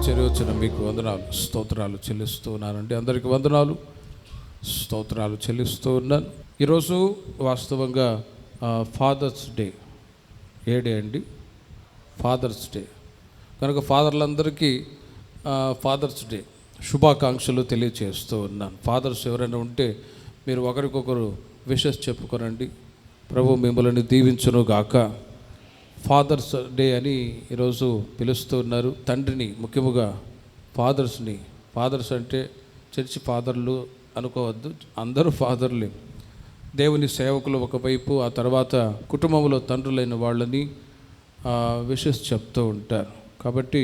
చేరి వచ్చిన మీకు వందనాలు స్తోత్రాలు చెల్లిస్తూ ఉన్నానండి. అందరికీ వందనాలు స్తోత్రాలు చెల్లిస్తూ ఉన్నాను. ఈరోజు వాస్తవంగా ఫాదర్స్ డే. ఏ డే అండి? Father's Day. కనుక ఫాదర్లందరికీ ఫాదర్స్ డే శుభాకాంక్షలు తెలియచేస్తూ ఉన్నాను. ఫాదర్స్ ఎవరైనా ఉంటే మీరు ఒకరికొకరు విషెస్ చెప్పుకోనండి. ప్రభు మిమ్మల్ని దీవించును గాక. ఫాదర్స్ డే అని ఈరోజు పిలుస్తూ ఉన్నారు. తండ్రిని, ముఖ్యముగా ఫాదర్స్ని. ఫాదర్స్ అంటే చర్చి ఫాదర్లు అనుకోవద్దు, అందరూ ఫాదర్లే. దేవుని సేవకులు ఒకవైపు, ఆ తర్వాత కుటుంబంలో తండ్రులైన వాళ్ళని విషెస్ చెప్తూ ఉంటారు. కాబట్టి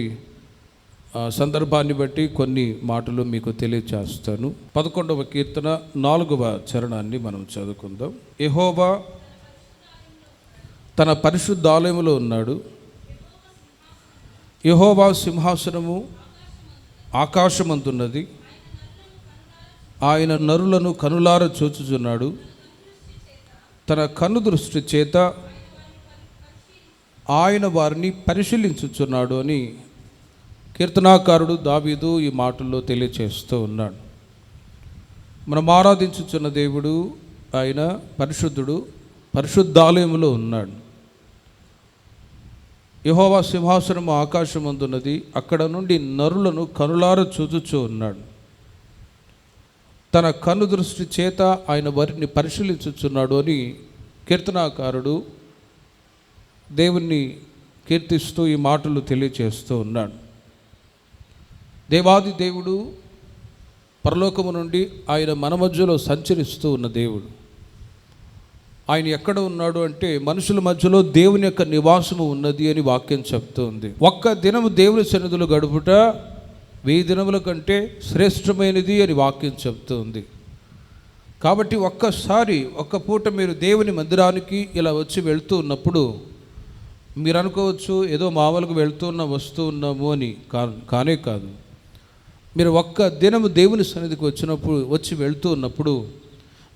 సందర్భాన్ని బట్టి కొన్ని మాటలు మీకు తెలియచేస్తాను. 11వ కీర్తన 4వ చరణాన్ని మనం చదువుకుందాం. యెహోవా తన పరిశుద్ధాలయములో ఉన్నాడు. యెహోవా సింహాసనము ఆకాశమందున్నది. ఆయన నరులను కనులార చూచుచున్నాడు. తన కన్ను దృష్టి చేత ఆయన వారిని పరిశీలించుచున్నాడు అని కీర్తనాకారుడు దావీదు ఈ మాటల్లో తెలియచేస్తూ ఉన్నాడు. మనం ఆరాధించుచున్న దేవుడు ఆయన పరిశుద్ధుడు, పరిశుద్ధాలయములో ఉన్నాడు. యెహోవా సింహాసనము ఆకాశమందున్నది. అక్కడ నుండి నరులను కనులార చూచుచూ ఉన్నాడు. తన కన్ను దృష్టి చేత ఆయన వారిని పరిశీలించుచున్నాడు అని కీర్తనాకారుడు దేవుణ్ణి కీర్తిస్తూ ఈ మాటలు తెలియచేస్తూ ఉన్నాడు. దేవాది దేవుడు పరలోకము నుండి ఆయన మన మధ్యలో సంచరిస్తూ ఉన్న దేవుడు. ఆయన ఎక్కడ ఉన్నాడు అంటే మనుషుల మధ్యలో దేవుని యొక్క నివాసము ఉన్నది అని వాక్యం చెప్తుంది. ఒక్క దినము దేవుని సన్నిధిలో గడుపుట 1000 దినముల కంటే శ్రేష్టమైనది అని వాక్యం చెప్తుంది. కాబట్టి ఒక్కసారి ఒక్క పూట మీరు దేవుని మందిరానికి ఇలా వచ్చి వెళ్తూ ఉన్నప్పుడు మీరు అనుకోవచ్చు ఏదో మామూలుగా వస్తూ ఉన్నాము అని. కానే కాదు. మీరు ఒక్క దినము దేవుని సన్నిధికి వచ్చి వెళ్తూ ఉన్నప్పుడు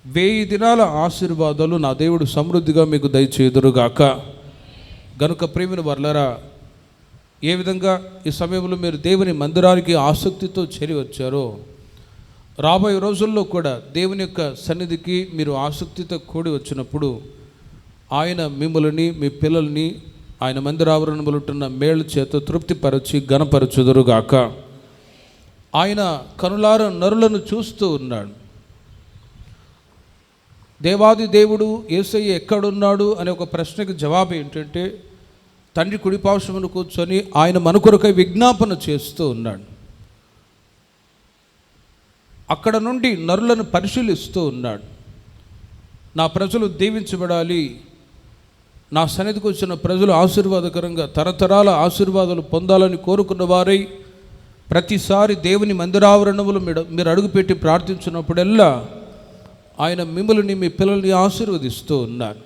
1000 దినాల ఆశీర్వాదాలు నా దేవుడు సమృద్ధిగా మీకు దయచేయుదురుగాక. గనుక ప్రేమిన వర్లరా, ఏ విధంగా ఈ సమయంలో మీరు దేవుని మందిరానికి ఆసక్తితో చేరి వచ్చారో, రాబోయే రోజుల్లో కూడా దేవుని యొక్క సన్నిధికి మీరు ఆసక్తితో కూడి వచ్చినప్పుడు ఆయన మిమ్మల్ని, మీ పిల్లల్ని ఆయన మందిరావరణములో ఉంటున్న మేళ్ళ చేత తృప్తిపరచి ఘనపరచుదురుగాక. ఆయన కనులార నరులను చూస్తూ ఉన్నాడు. దేవాది దేవుడు యేసయ్య ఎక్కడున్నాడు అనే ఒక ప్రశ్నకు జవాబు ఏంటంటే, తండ్రి కుడిపార్శ్వమున కూర్చొని ఆయన మన కొరకై విజ్ఞాపన చేస్తూ ఉన్నాడు. అక్కడ నుండి నరులను పరిశీలిస్తూ ఉన్నాడు. నా ప్రజలు దీవించబడాలి, నా సన్నిధికి వచ్చిన ప్రజలు ఆశీర్వాదకరంగా తరతరాల ఆశీర్వాదాలు పొందాలని కోరుకున్న వారై ప్రతిసారి దేవుని మందిరావరణములు మీరు అడుగుపెట్టి ప్రార్థించినప్పుడల్లా ఆయన మిమ్మల్ని, మీ పిల్లల్ని ఆశీర్వదిస్తూ ఉన్నారు.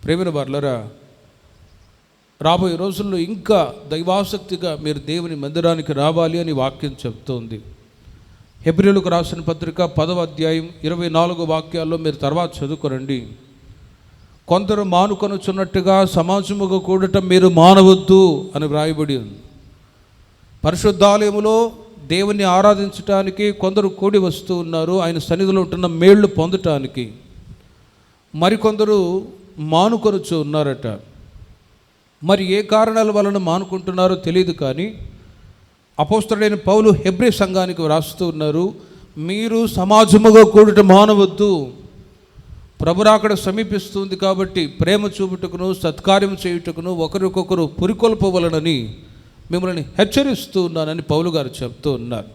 ప్రేమిన వారలారా, రాబోయే రోజుల్లో ఇంకా దైవాసక్తిగా మీరు దేవుని మందిరానికి రావాలి అని వాక్యం చెప్తోంది. హెబ్రీయులకు రాసిన పత్రిక 10వ అధ్యాయం 24 వాక్యాల్లో మీరు తర్వాత చదువుకోరండి. కొందరు మానుకొనుచున్నట్టుగా సమాజముగా కూడటం మీరు మానవద్దు అని వ్రాయబడి ఉంది. పరిశుద్ధాలయములో దేవుని ఆరాధించటానికి కొందరు కూడి వస్తూ ఉన్నారు, ఆయన సన్నిధిలో ఉంటున్న మేళ్ళు పొందటానికి. మరికొందరు మానుకొనుచు ఉన్నారట. మరి ఏ కారణాల వలన మానుకుంటున్నారో తెలియదు, కానీ అపోస్తలుడైన పౌలు హెబ్రీ సంఘానికి వ్రాస్తూ ఉన్నారు, మీరు సమాజముగా కూడట మానవద్దు. ప్రభురాకడ సమీపిస్తుంది కాబట్టి ప్రేమ చూపుటకును సత్కార్యం చేయుటకును ఒకరికొకరు పురికొల్పవలనని మిమ్మల్ని హెచ్చరిస్తూ ఉన్నానని పౌలు గారు చెప్తూ ఉన్నారు.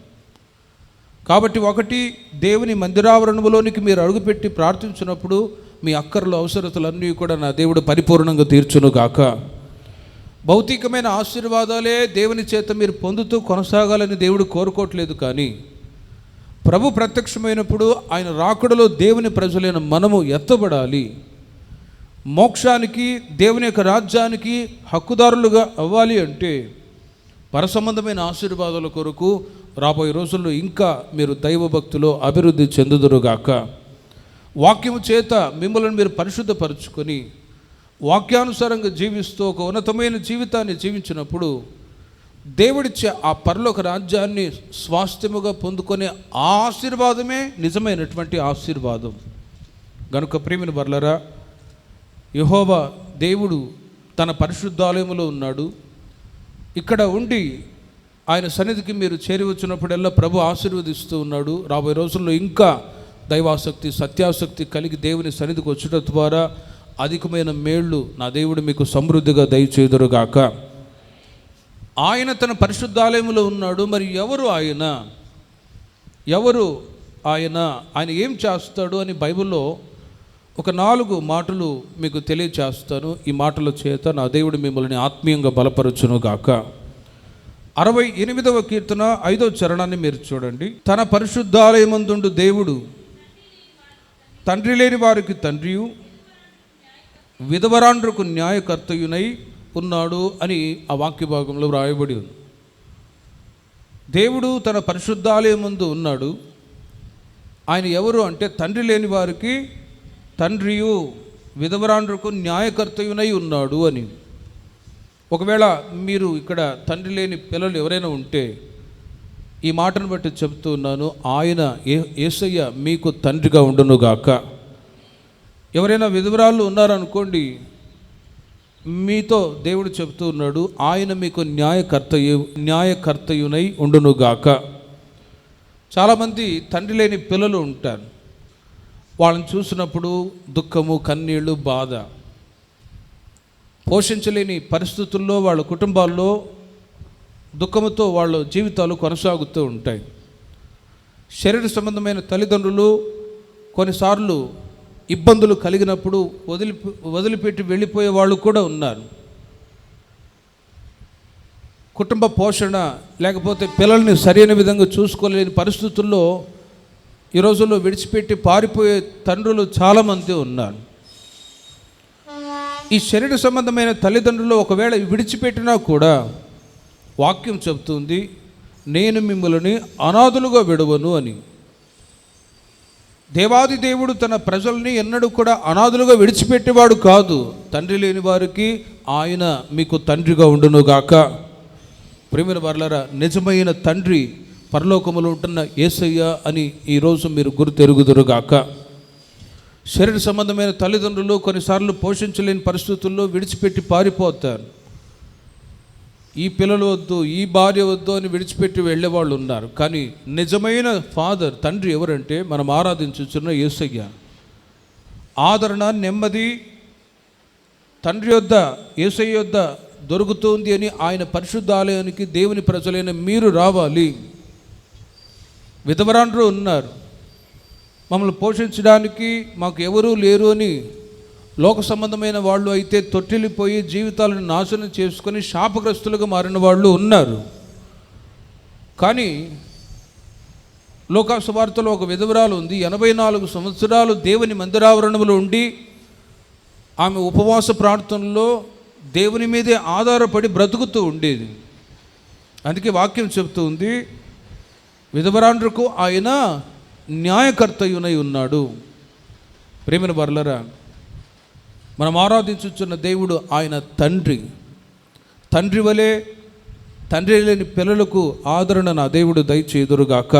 కాబట్టి ఒకటి, దేవుని మందిరావరణములోనికి మీరు అడుగుపెట్టి ప్రార్థించినప్పుడు మీ అక్కర్లు అవసరతలన్నీ కూడా నా దేవుడు పరిపూర్ణంగా తీర్చునుగాక. భౌతికమైన ఆశీర్వాదాలే దేవుని చేత మీరు పొందుతూ కొనసాగాలని దేవుడు కోరుకోవట్లేదు, కానీ ప్రభు ప్రత్యక్షమైనప్పుడు ఆయన రాకడలో దేవుని ప్రజలైన మనము ఎత్తబడాలి. మోక్షానికి, దేవుని యొక్క రాజ్యానికి హక్కుదారులుగా అవ్వాలి అంటే పరసంబంధమైన ఆశీర్వాదాల కొరకు రాబోయే రోజుల్లో ఇంకా మీరు దైవభక్తిలో అభివృద్ధి చెందుదురుగాక. వాక్యము చేత మిమ్మల్ని మీరు పరిశుద్ధపరచుకొని వాక్యానుసారంగా జీవిస్తూ ఒక ఉన్నతమైన జీవితాన్ని జీవించినప్పుడు దేవుడిచ్చే ఆ పరలోక రాజ్యాన్ని స్వాస్థ్యముగా పొందుకునే ఆశీర్వాదమే నిజమైనటువంటి ఆశీర్వాదం. గనుక ప్రియమైన వర్లరా, యెహోవా దేవుడు తన పరిశుద్ధాలయములో ఉన్నాడు. ఇక్కడ ఉండి ఆయన సన్నిధికి మీరు చేరి వచ్చినప్పుడల్లా ప్రభు ఆశీర్వదిస్తూ ఉన్నాడు. రాబోయే రోజుల్లో ఇంకా దైవాసక్తి, సత్యాసక్తి కలిగి దేవుని సన్నిధికి వచ్చడం ద్వారా అధికమైన మేళ్ళు నా దేవుడు మీకు సమృద్ధిగా దయచేదురుగాక. ఆయన తన పరిశుద్ధాలయములో ఉన్నాడు. మరి ఎవరు ఆయన? ఆయన ఏం చేస్తాడు అని బైబిల్లో ఒక 4 మాటలు మీకు తెలియచేస్తాను. ఈ మాటల చేత నా దేవుడు మిమ్మల్ని ఆత్మీయంగా బలపరచునుగాక. 68వ కీర్తన 5వ చరణాన్ని మీరు చూడండి. తన పరిశుద్ధాలయమందుండు దేవుడు తండ్రి లేని వారికి తండ్రియు విధవరాండ్రకు న్యాయకర్తయునై ఉన్నాడు అని ఆ వాక్య భాగంలో వ్రాయబడి ఉంది. దేవుడు తన పరిశుద్ధాలయమందు ఉన్నాడు. ఆయన ఎవరు అంటే తండ్రి లేని వారికి తండ్రియు విధవరాండ్రకు న్యాయకర్తయునై ఉన్నాడు అని. ఒకవేళ మీరు ఇక్కడ తండ్రి లేని పిల్లలు ఎవరైనా ఉంటే ఈ మాటను బట్టి చెప్తూ ఉన్నాను, ఆయన యేసయ్య మీకు తండ్రిగా ఉండునుగాక. ఎవరైనా విధవరాళ్ళు ఉన్నారనుకోండి, మీతో దేవుడు చెప్తూ ఉన్నాడు, ఆయన మీకు న్యాయకర్తయునై ఉండునుగాక. చాలామంది తండ్రి లేని పిల్లలు ఉంటారు. వాళ్ళని చూసినప్పుడు దుఃఖము, కన్నీళ్ళు, బాధ, పోషించలేని పరిస్థితుల్లో వాళ్ళ కుటుంబాల్లో దుఃఖముతో వాళ్ళ జీవితాలు కొనసాగుతూ ఉంటాయి. శరీర సంబంధమైన తల్లిదండ్రులు కొన్నిసార్లు ఇబ్బందులు కలిగినప్పుడు వదిలిపెట్టి వెళ్ళిపోయే వాళ్ళు కూడా ఉన్నారు. కుటుంబ పోషణ లేకపోతే పిల్లల్ని సరైన విధంగా చూసుకోలేని పరిస్థితుల్లో ఈ రోజుల్లో విడిచిపెట్టి పారిపోయే తండ్రులు చాలామంది ఉన్నారు. ఈ శరీర సంబంధమైన తల్లిదండ్రులు ఒకవేళ విడిచిపెట్టినా కూడా వాక్యం చెబుతుంది, నేను మిమ్మల్ని అనాథులుగా విడవను అని. దేవాది దేవుడు తన ప్రజల్ని ఎన్నడూ కూడా అనాథులుగా విడిచిపెట్టేవాడు కాదు. తండ్రి లేని వారికి ఆయన మీకు తండ్రిగా ఉండునుగాక. ప్రియమైన వారలారా, నిజమైన తండ్రి పరలోకములో ఉంటున్న యేసయ్య అని ఈరోజు మీరు గుర్తెరుగుదురుగాక. శరీర సంబంధమైన తల్లిదండ్రులు కొన్నిసార్లు పోషించలేని పరిస్థితుల్లో విడిచిపెట్టి పారిపోతారు. ఈ పిల్లలు వద్దు, ఈ భార్య వద్దు అని విడిచిపెట్టి వెళ్ళేవాళ్ళు ఉన్నారు. కానీ నిజమైన ఫాదర్, తండ్రి ఎవరంటే మనం ఆరాధించుచున్న యేసయ్య. ఆదరణ, నెమ్మది తండ్రి యొద్ద, యేసయ్య యొద్ద దొరుకుతుంది అని ఆయన పరిశుద్ధాలయానికి దేవుని ప్రజలైన మీరు రావాలి. విధవరాండ్రు ఉన్నారు, మమ్మల్ని పోషించడానికి మాకు ఎవరూ లేరు అని లోక సంబంధమైన వాళ్ళు అయితే తొట్టిల్లిపోయి జీవితాలను నాశనం చేసుకొని శాపగ్రస్తులుగా మారిన వాళ్ళు ఉన్నారు. కానీ లోకాసు వార్తలో ఒక విధవరాలు ఉంది. 84 సంవత్సరాలు దేవుని మందిరావరణంలో ఉండి ఆమె ఉపవాస ప్రార్థనలో దేవుని మీదే ఆధారపడి బ్రతుకుతూ ఉండేది. అందుకే వాక్యం చెబుతూ ఉంది, విధవరాండ్రకు ఆయన న్యాయకర్తయునై ఉన్నాడు. ప్రేమైన వర్లరా, మనం ఆరాధించుచున్న దేవుడు ఆయన తండ్రి. తండ్రి వలె తండ్రి లేని పిల్లలకు ఆదరణ నా దేవుడు దయచేదురుగాక.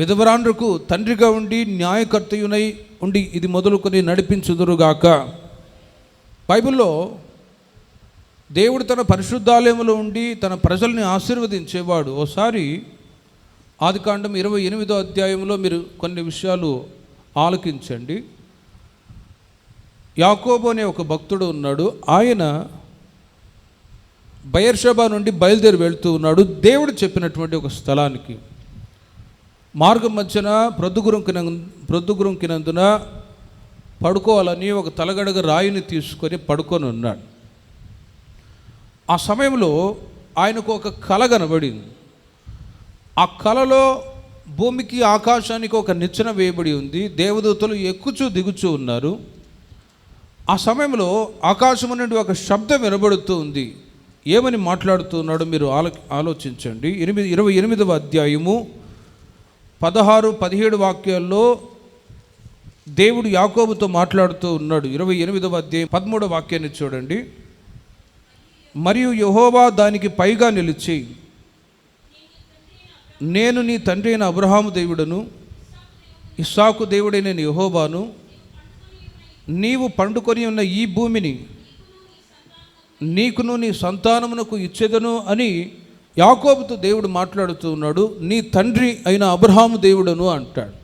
విధవరాండ్రకు తండ్రిగా ఉండి న్యాయకర్తయునై ఉండి ఇది మొదలుకొని నడిపించుదురుగాక. బైబిల్లో దేవుడు తన పరిశుద్ధాలయములో ఉండి తన ప్రజల్ని ఆశీర్వదించేవాడు. ఓసారి ఆదికాండం 28వ అధ్యాయంలో మీరు కొన్ని విషయాలు ఆలకించండి. యాకోబు అనే ఒక భక్తుడు ఉన్నాడు. ఆయన బయర్షెబా నుండి బయలుదేరి వెళ్తూ ఉన్నాడు దేవుడు చెప్పినటువంటి ఒక స్థలానికి. మార్గం మధ్యన ప్రొద్దుగురుంకినందున పడుకోవాలని ఒక తలగడగ రాయిని తీసుకొని పడుకొని ఉన్నాడు. ఆ సమయంలో ఆయనకు ఒక కల కనబడింది. ఆ కలలో భూమికి ఆకాశానికి ఒక నిచ్చెన వేయబడి ఉంది. దేవదూతలు ఎక్కుచూ దిగుచూ ఉన్నారు. ఆ సమయంలో ఆకాశం నుండి ఒక శబ్దం వినబడుతూ ఉంది. ఏమని మాట్లాడుతున్నాడో మీరు ఆలోచించండి. 28వ అధ్యాయము 16, 17 వాక్యాల్లో దేవుడు యాకోబుతో మాట్లాడుతూ ఉన్నాడు. 28వ అధ్యాయం 13వ వాక్యాన్ని చూడండి. మరియు యెహోవా దానికి పైగా నిలిచి, నేను నీ తండ్రి అయిన అబ్రహాము దేవుడను, ఇస్సాకు దేవుడైన యెహోవాను, నీవు పండుకొని ఉన్న ఈ భూమిని నీకును నీ సంతానమునకు ఇచ్చేదను అని యాకోబుతో దేవుడు మాట్లాడుతూ ఉన్నాడు. నీ తండ్రి అయిన అబ్రహాము దేవుడను అంటాడు.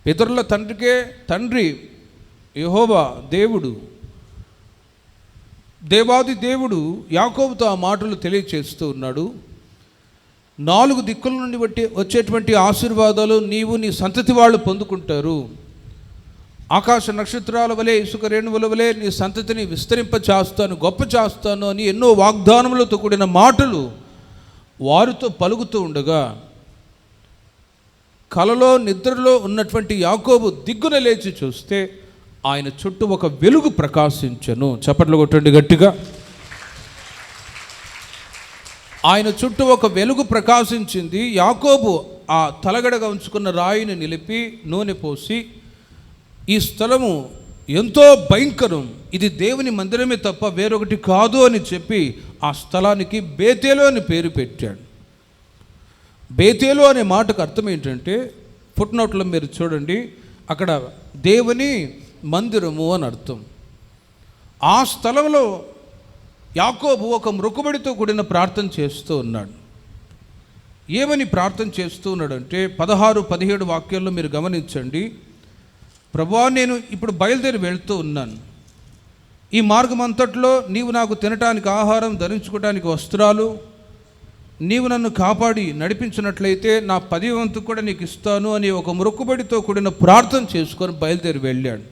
పితరుల తండ్రికే తండ్రి యెహోవా దేవుడు, దేవాది దేవుడు యాకోబుతో ఆ మాటలు తెలియచేస్తూ ఉన్నాడు. 4 దిక్కుల నుండి వచ్చేటువంటి ఆశీర్వాదాలు నీవు నీ సంతతి వాళ్ళు పొందుకుంటారు. ఆకాశ నక్షత్రాల వలె, ఇసుక రేణువుల వలె నీ సంతతిని విస్తరింప చేస్తాను, గొప్ప చేస్తాను అని ఎన్నో వాగ్దానములతో కూడిన మాటలు వారితో పలుకుతూ ఉండగా, కలలో నిద్రలో ఉన్నటువంటి యాకోబు దిగ్గున లేచి చూస్తే ఆయన చుట్టూ ఒక వెలుగు ప్రకాశించెను. చప్పట్లు కొట్టండి గట్టిగా. ఆయన చుట్టూ ఒక వెలుగు ప్రకాశించింది. యాకోబు ఆ తలగడగా ఉంచుకున్న రాయిని నిలిపి నూనె పోసి, ఈ స్థలము ఎంతో భయంకరం, ఇది దేవుని మందిరమే తప్ప వేరొకటి కాదు అని చెప్పి ఆ స్థలానికి బేతేలు అని పేరు పెట్టాడు. బేతేలు అనే మాటకు అర్థం ఏంటంటే, ఫుట్నోట్లో మీరు చూడండి, అక్కడ దేవుని మందిరము అని అర్థం. ఆ స్థలంలో యాకోబు ఒక మ్రొక్కుబడితో కూడిన ప్రార్థన చేస్తూ ఉన్నాడు. ఏమని ప్రార్థన చేస్తూ ఉన్నాడంటే 16-17 వాక్యాల్లో మీరు గమనించండి. ప్రభువా, నేను ఇప్పుడు బయలుదేరి వెళ్తూ ఉన్నాను. ఈ మార్గం అంతట్లో నీవు నాకు తినటానికి ఆహారం, ధరించుకోవడానికి వస్త్రాలు, నీవు నన్ను కాపాడి నడిపించినట్లయితే నా 10వ వంతు కూడా నీకు ఇస్తాను అని ఒక మ్రొక్కుబడితో కూడిన ప్రార్థన చేసుకొని బయలుదేరి వెళ్ళాడు.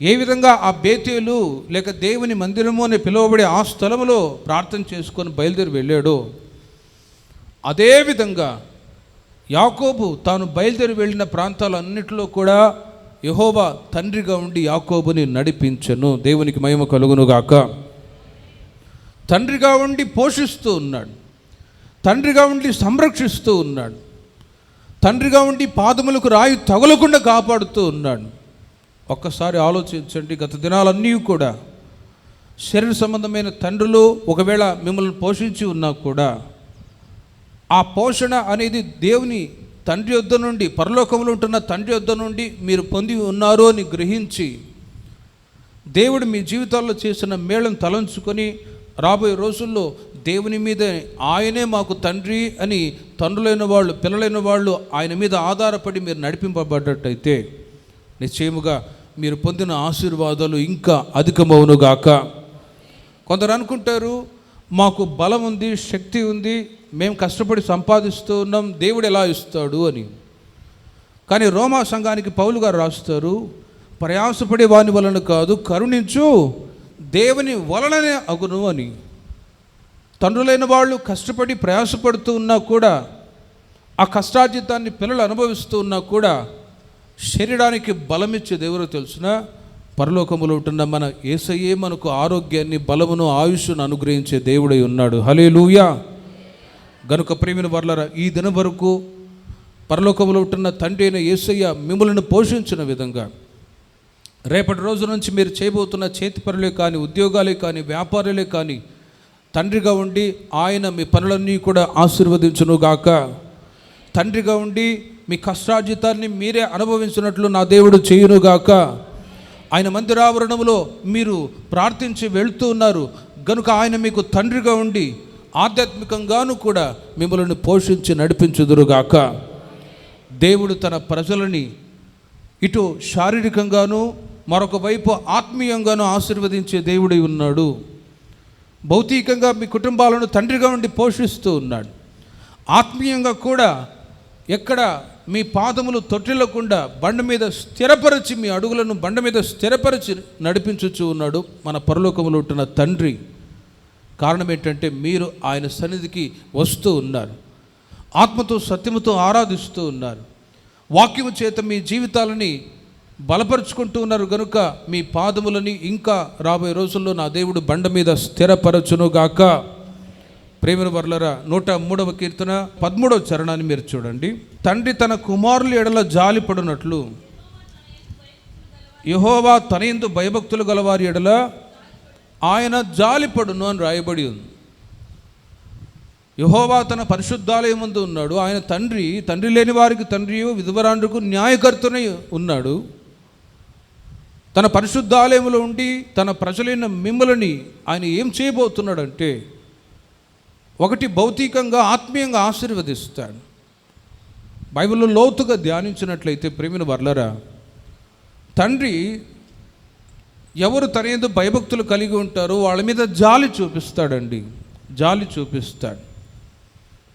ఏ విధంగా ఆ బేతేలు లేక దేవుని మందిరము అని పిలువబడే ఆ స్థలంలో ప్రార్థన చేసుకొని బయలుదేరి వెళ్ళాడో, అదేవిధంగా యాకోబు తాను బయలుదేరి వెళ్ళిన ప్రాంతాలన్నిటిలో కూడా యెహోవా తండ్రిగా ఉండి యాకోబుని నడిపించెను. దేవునికి మహిమ కలుగునుగాక. తండ్రిగా ఉండి పోషిస్తూ ఉన్నాడు, తండ్రిగా ఉండి సంరక్షిస్తూ ఉన్నాడు, తండ్రిగా ఉండి పాదములకు రాయి తగలకుండా కాపాడుతూ ఉన్నాడు. ఒక్కసారి ఆలోచించండి. గత దినాలన్నీ కూడా శరీర సంబంధమైన తండ్రులు ఒకవేళ మిమ్మల్ని పోషించి ఉన్నా కూడా, ఆ పోషణ అనేది దేవుని తండ్రి యొద్ద నుండి, పరలోకంలో ఉంటున్న తండ్రి యొద్ద నుండి మీరు పొంది ఉన్నారు అని గ్రహించి, దేవుడు మీ జీవితాల్లో చేసిన మేళను తలంచుకొని రాబోయే రోజుల్లో దేవుని మీద ఆయనే మాకు తండ్రి అని తండ్రులైన వాళ్ళు, పిల్లలైన వాళ్ళు ఆయన మీద ఆధారపడి మీరు నడిపింపబడ్డట్టయితే నిశ్చయముగా మీరు పొందిన ఆశీర్వాదాలు ఇంకా అధికమవునుగాక. కొందరు అనుకుంటారు, మాకు బలం ఉంది, శక్తి ఉంది, మేము కష్టపడి సంపాదిస్తూ ఉన్నాం, దేవుడు ఎలా ఇస్తాడు అని. కానీ రోమా సంఘానికి పౌలు గారు రాస్తారు, ప్రయాసపడే వాని వలన కాదు, కరుణించు దేవుని వలననే అగును అని. తండ్రులైన వాళ్ళు కష్టపడి ప్రయాసపడుతూ ఉన్నా కూడా, ఆ కష్టార్జితాన్ని పిల్లలు అనుభవిస్తూ ఉన్నా కూడా, శరీరానికి బలమిచ్చే దేవుడు తెలుసిన పరలోకములో ఉంటున్న మన యేసయ్యే మనకు ఆరోగ్యాన్ని, బలమును, ఆయుష్ను అనుగ్రహించే దేవుడై ఉన్నాడు. హల్లెలూయా. గనుక ప్రియమైన వారలారా, ఈ దినం వరకు పరలోకములో ఉంటున్న తండ్రి అయిన యేసయ్య మిమ్మల్ని పోషించిన విధంగా రేపటి రోజు నుంచి మీరు చేయబోతున్న చేతి పనులే కానీ, ఉద్యోగాలే కానీ, వ్యాపారాలే కానీ తండ్రిగా ఉండి ఆయన మీ పనులన్నీ కూడా ఆశీర్వదించునుగాక. తండ్రిగా ఉండి మీ కష్టార్జితాన్ని మీరే అనుభవించినట్లు నా దేవుడు చేయునుగాక. ఆయన మందిరావరణంలో మీరు ప్రార్థించి వెళ్తూ ఉన్నారు గనుక ఆయన మీకు తండ్రిగా ఉండి ఆధ్యాత్మికంగాను కూడా మిమ్మల్ని పోషించి నడిపించుదురుగాక. దేవుడు తన ప్రజలని ఇటు శారీరకంగాను మరొక వైపు ఆత్మీయంగాను ఆశీర్వదించే దేవుడై ఉన్నాడు. భౌతికంగా మీ కుటుంబాలను తండ్రిగా ఉండి పోషిస్తూ ఉన్నాడు. ఆత్మీయంగా కూడా ఎక్కడ మీ పాదములు తొట్టిల్లకుండా బండ మీద స్థిరపరిచి, మీ అడుగులను బండ మీద స్థిరపరిచి నడిపించుచూ ఉన్నాడు మన పరలోకములో ఉంటున్న తండ్రి. కారణం ఏంటంటే మీరు ఆయన సన్నిధికి వస్తూ ఉన్నారు, ఆత్మతో సత్యముతో ఆరాధిస్తూ ఉన్నారు, వాక్యము చేత మీ జీవితాలని బలపరుచుకుంటూ ఉన్నారు. కనుక మీ పాదములని ఇంకా రాబోయే రోజుల్లో నా దేవుడు బండ మీద స్థిరపరచునుగాక. ప్రేమైన వర్లరా, 103వ కీర్తన 13వ చరణాన్ని మీరు చూడండి. తండ్రి తన కుమారుల ఎడల జాలిపడినట్లు యెహోవా తన యందు భయభక్తులు గలవారి ఎడల ఆయన జాలిపడును అని రాయబడి ఉంది. యెహోవా తన పరిశుద్ధాలయం ముందు ఉన్నాడు. ఆయన తండ్రి లేని వారికి తండ్రియు, విధవరాండ్రకు న్యాయకర్తనై ఉన్నాడు. తన పరిశుద్ధాలయంలో ఉండి తన ప్రజలైన మిమ్మల్ని ఆయన ఏం చేయబోతున్నాడంటే, ఒకటి భౌతికంగా ఆత్మీయంగా ఆశీర్వదిస్తాడు. బైబిల్లో లోతుగా ధ్యానించినట్లయితే ప్రేమిన వర్లరా, తండ్రి ఎవరు తన యందు భయభక్తులు కలిగి ఉంటారో వాళ్ళ మీద జాలి చూపిస్తాడండి, జాలి చూపిస్తాడు.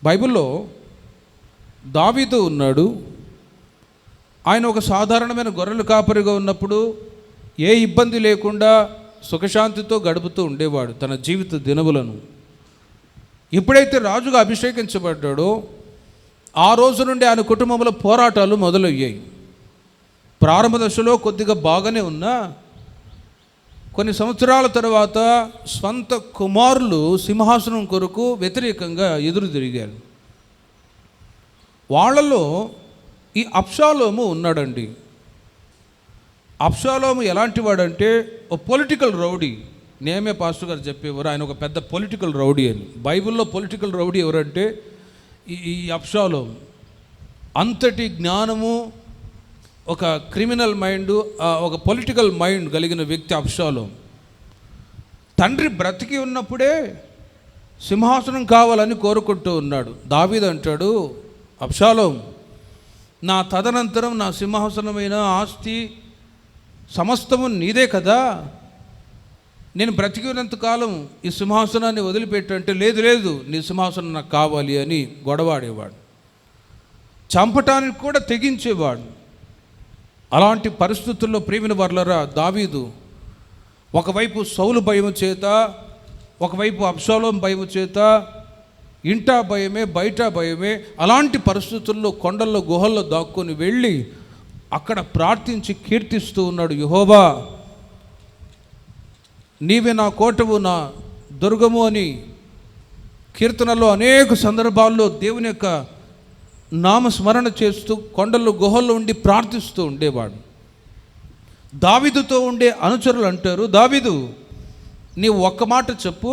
బైబిల్లో దావీదు ఉన్నాడు. ఆయన ఒక సాధారణమైన గొర్రెల కాపరిగా ఉన్నప్పుడు ఏ ఇబ్బంది లేకుండా సుఖశాంతితో గడుపుతూ ఉండేవాడు తన జీవిత దినములను. ఎప్పుడైతే రాజుగా అభిషేకించబడ్డాడో ఆ రోజు నుండి ఆయన కుటుంబంలో పోరాటాలు మొదలయ్యాయి. ప్రారంభ దశలో కొద్దిగా బాగానే ఉన్నా కొన్ని సంవత్సరాల తర్వాత స్వంత కుమారులు సింహాసనం కొరకు వ్యతిరేకంగా ఎదురు తిరిగారు. వాళ్ళలో ఈ అబ్షాలోము ఉన్నాడండి. అబ్షాలోము ఎలాంటి వాడంటే ఓ పొలిటికల్ రౌడీ. నేమే పాస్టర్ గారు చెప్పేవారు ఆయన ఒక పెద్ద పొలిటికల్ రౌడీ అని. బైబిల్లో పొలిటికల్ రౌడీ ఎవరంటే ఈ అబ్షాలోము. అంతటి జ్ఞానము, ఒక క్రిమినల్ మైండ్, ఒక పొలిటికల్ మైండ్ కలిగిన వ్యక్తి అబ్షాలోము. తండ్రి బ్రతికి ఉన్నప్పుడే సింహాసనం కావాలని కోరుకుంటూ ఉన్నాడు. దావీదు అంటాడు, అబ్షాలోము, నా తదనంతరం నా సింహాసనమైన ఆస్తి సమస్తము నీదే కదా, నేను బ్రతికినంతకాలం ఈ సింహాసనాన్ని వదిలిపెట్టంటే లేదు నీ సింహాసనం నాకు కావాలి అని గొడవాడేవాడు. చంపటానికి కూడా తెగించేవాడు. అలాంటి పరిస్థితుల్లో ప్రేమిన వర్లరా, దావీదు ఒకవైపు సౌలు భయము చేత, ఒకవైపు అబ్షాలోము భయము చేత, ఇంటా భయమే బయట భయమే, అలాంటి పరిస్థితుల్లో కొండల్లో గుహల్లో దాక్కొని వెళ్ళి అక్కడ ప్రార్థించి కీర్తిస్తూ ఉన్నాడు. యెహోవా నీవే నా కోటవు, నా దుర్గము అని కీర్తనలో అనేక సందర్భాల్లో దేవుని యొక్క నామస్మరణ చేస్తూ కొండల్లో గుహల్లో ఉండి ప్రార్థిస్తూ ఉండేవాడు. దావీదుతో ఉండే అనుచరులు అంటారు, దావీదు నీవు ఒక్క మాట చెప్పు,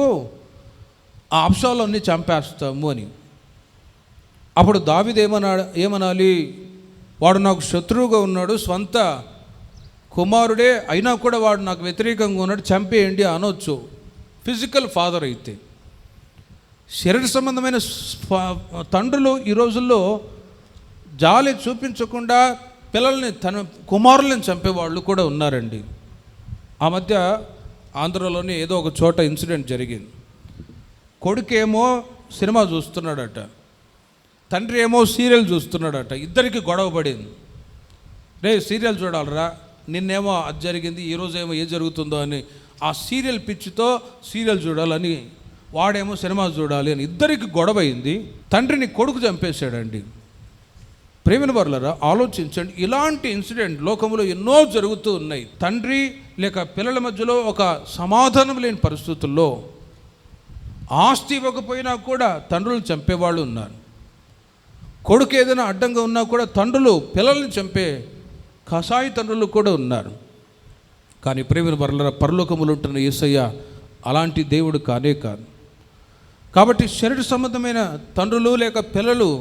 ఆ అబ్షాలోముని చంపేస్తాము అని. అప్పుడు దావీదు ఏమనాలి? వాడు నాకు శత్రువుగా ఉన్నాడు, స్వంత కుమారుడే అయినా కూడా వాడు నాకు వ్యతిరేకంగా ఉన్నాడు, చంపేయండి అనొచ్చు ఫిజికల్ ఫాదర్ అయితే. శరీర సంబంధమైన తండ్రులు ఈ రోజుల్లో జాలి చూపించకుండా పిల్లల్ని, తన కుమారులను చంపేవాళ్ళు కూడా ఉన్నారండి. ఆ మధ్య ఆంధ్రలోని ఏదో ఒక చోట ఇన్సిడెంట్ జరిగింది. కొడుకేమో సినిమా చూస్తున్నాడట, తండ్రి ఏమో సీరియల్ చూస్తున్నాడట. ఇద్దరికి గొడవ పడింది. రే సీరియల్ చూడాలరా, నిన్నేమో అది జరిగింది, ఈరోజేమో ఏం జరుగుతుందో అని ఆ సీరియల్ పిచ్చితో సీరియల్ చూడాలని, వాడేమో సినిమా చూడాలి అని ఇద్దరికి గొడవ అయింది. తండ్రిని కొడుకు చంపేశాడండి. ప్రేమిన వర్లరా, ఆలోచించండి. ఇలాంటి ఇన్సిడెంట్ లోకంలో ఎన్నో జరుగుతూ ఉన్నాయి. తండ్రి లేక పిల్లల మధ్యలో ఒక సమాధానం లేని పరిస్థితుల్లో ఆస్తి ఇవ్వకపోయినా కూడా తండ్రులు చంపేవాళ్ళు ఉన్నారు. కొడుకు ఏదైనా అడ్డంగా ఉన్నా కూడా తండ్రులు పిల్లల్ని చంపే కసాయి తండ్రులు కూడా ఉన్నారు. కానీ ప్రేమిన వర్లరా, పరలోకములు ఉంటున్న యేసయ్య అలాంటి దేవుడు కానే కాదు. కాబట్టి శరీర సంబంధమైన తండ్రులు లేక పిల్లలు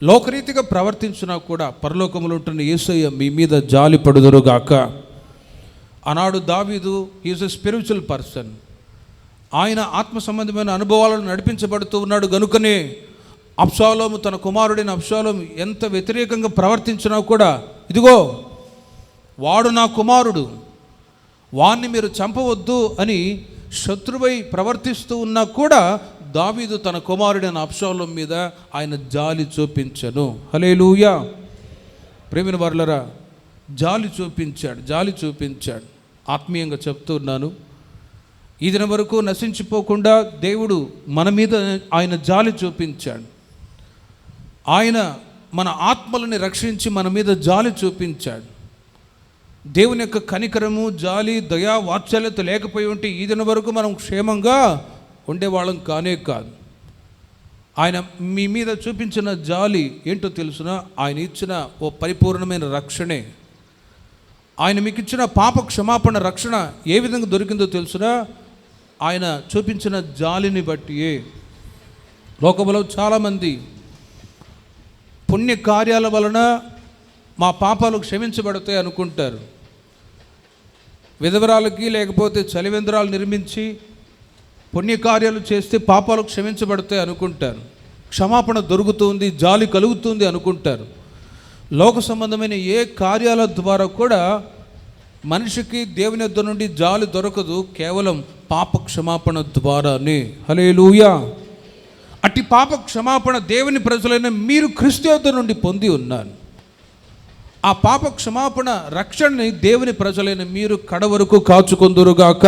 లోకరీతిగా ప్రవర్తించినా కూడా పరలోకములు ఉంటున్న యేసయ్య మీ మీద జాలి పడుదురుగాక. ఆనాడు దావీదు ఈజ్ ఎ స్పిరిచువల్ పర్సన్. ఆయన ఆత్మ సంబంధమైన అనుభవాలను నడిపించబడుతూ ఉన్నాడు. గనుకనే అబ్షాలోము, తన కుమారుడైన అబ్షాలోము ఎంత వ్యతిరేకంగా ప్రవర్తించినా కూడా, ఇదిగో వాడు నా కుమారుడు, వాణ్ణి మీరు చంపవద్దు అని శత్రువై ప్రవర్తిస్తూ ఉన్నా కూడా దావీదు తన కుమారుడైన అబ్షాలోము మీద ఆయన జాలి చూపించను. హల్లెలూయా. ప్రేమిన వర్లరా, జాలి చూపించాడు. ఆత్మీయంగా చెప్తున్నాను, ఈ దినం వరకు నశించిపోకుండా దేవుడు మన మీద ఆయన జాలి చూపించాడు. ఆయన మన ఆత్మలని రక్షించి మన మీద జాలి చూపించాడు. దేవుని యొక్క కనికరము, జాలి, దయా, వాత్సల్యత లేకపోయి ఉంటే ఈ దినం వరకు మనం క్షేమంగా ఉండేవాళ్ళం కానే కాదు. ఆయన మీ మీద చూపించిన జాలి ఏంటో తెలుసునా? ఆయన ఇచ్చిన ఓ పరిపూర్ణమైన రక్షణే. ఆయన మీకు ఇచ్చిన పాప క్షమాపణ రక్షణ ఏ విధంగా దొరికిందో తెలుసునా? ఆయన చూపించిన జాలిని బట్టియే. లోకంలో చాలామంది పుణ్య కార్యాల వలన మా పాపాలు క్షమించబడతాయి అనుకుంటారు. విధవరాలకి లేకపోతే చలివేంద్రాలు నిర్మించి పుణ్యకార్యాలు చేస్తే పాపాలు క్షమించబడతాయి అనుకుంటారు. క్షమాపణ దొరుకుతుంది, జాలి కలుగుతుంది అనుకుంటారు. లోక సంబంధమైన ఏ కార్యాల ద్వారా కూడా మనిషికి దేవుని యొద్ద నుండి జాలి దొరకదు, కేవలం పాప క్షమాపణ ద్వారానే. హల్లెలూయా. అట్టి పాప క్షమాపణ దేవుని ప్రజలైన మీరు క్రీస్తు యొద్ద నుండి పొంది ఉన్నారు. ఆ పాప క్షమాపణ రక్షణని దేవుని ప్రజలైన మీరు కడవరకు కాచుకొందురుగాక.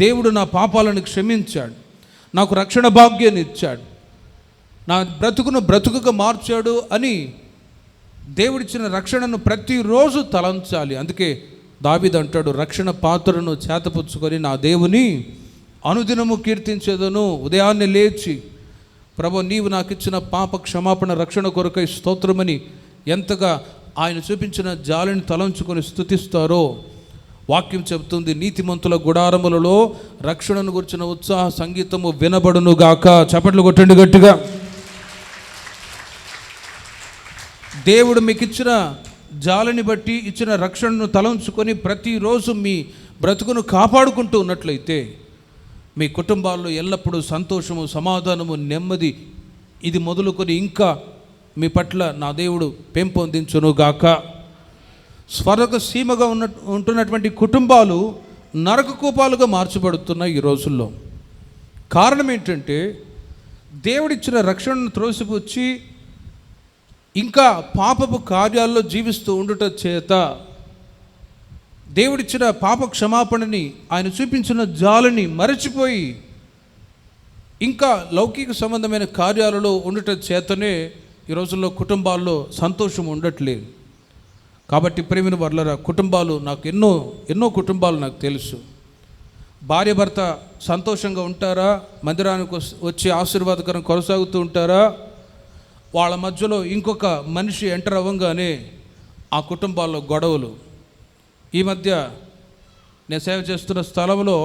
దేవుడు నా పాపాలను క్షమించాడు, నాకు రక్షణ భాగ్యాన్ని ఇచ్చాడు, నా బ్రతుకును బ్రతుకుగా మార్చాడు అని దేవుడిచ్చిన రక్షణను ప్రతిరోజు తలంచాలి. అందుకే దావీదు అంటాడు, రక్షణ పాత్రను చేతపుచ్చుకొని నా దేవుని అనుదినము కీర్తించేదను. ఉదయాన్నే లేచి ప్రభు నీవు నాకు ఇచ్చిన పాప క్షమాపణ రక్షణ కొరకై స్తోత్రమని ఎంతగా ఆయన చూపించిన జాలిని తలంచుకొని స్తుతిస్తారో వాక్యం చెబుతుంది. నీతిమంతుల గుడారములలో రక్షణను గురించిన ఉత్సాహ సంగీతము వినబడునుగాక. చప్పట్లు కొట్టండి గట్టిగా. దేవుడు మీకు ఇచ్చిన జాలిని బట్టి ఇచ్చిన రక్షణను తలంచుకొని ప్రతిరోజు మీ బ్రతుకును కాపాడుకుంటూ ఉన్నట్లయితే మీ కుటుంబాల్లో ఎల్లప్పుడూ సంతోషము, సమాధానము, నెమ్మది ఇది మొదలుకొని ఇంకా మీ పట్ల నా దేవుడు పెంపొందించునుగాక. స్వర్గ సీమగా ఉంటున్నటువంటి కుటుంబాలు నరక కూపాలుగా మార్చబడుతున్నాయి ఈ రోజుల్లో. కారణం ఏంటంటే దేవుడిచ్చిన రక్షణను త్రోసిపుచ్చి ఇంకా పాపపు కార్యాల్లో జీవిస్తూ ఉండుట చేత దేవుడిచ్చిన పాప క్షమాపణని ఆయన చూపించిన జాలిని మరచిపోయి ఇంకా లౌకిక సంబంధమైన కార్యాలలో ఉండుట చేతనే ఈ రోజుల్లో కుటుంబాల్లో సంతోషం ఉండట్లేదు. కాబట్టి ప్రేమిన వర్లరా, కుటుంబాలు నాకు ఎన్నో కుటుంబాలు నాకు తెలుసు. భార్య భర్త సంతోషంగా ఉంటారా, మందిరానికి వచ్చి ఆశీర్వాదకరం కొనసాగుతూ ఉంటారా, వాళ్ళ మధ్యలో ఇంకొక మనిషి ఎంటర్ అవ్వగానే ఆ కుటుంబాల్లో గొడవలు. ఈ మధ్య నేను సేవ చేస్తున్న స్థలంలో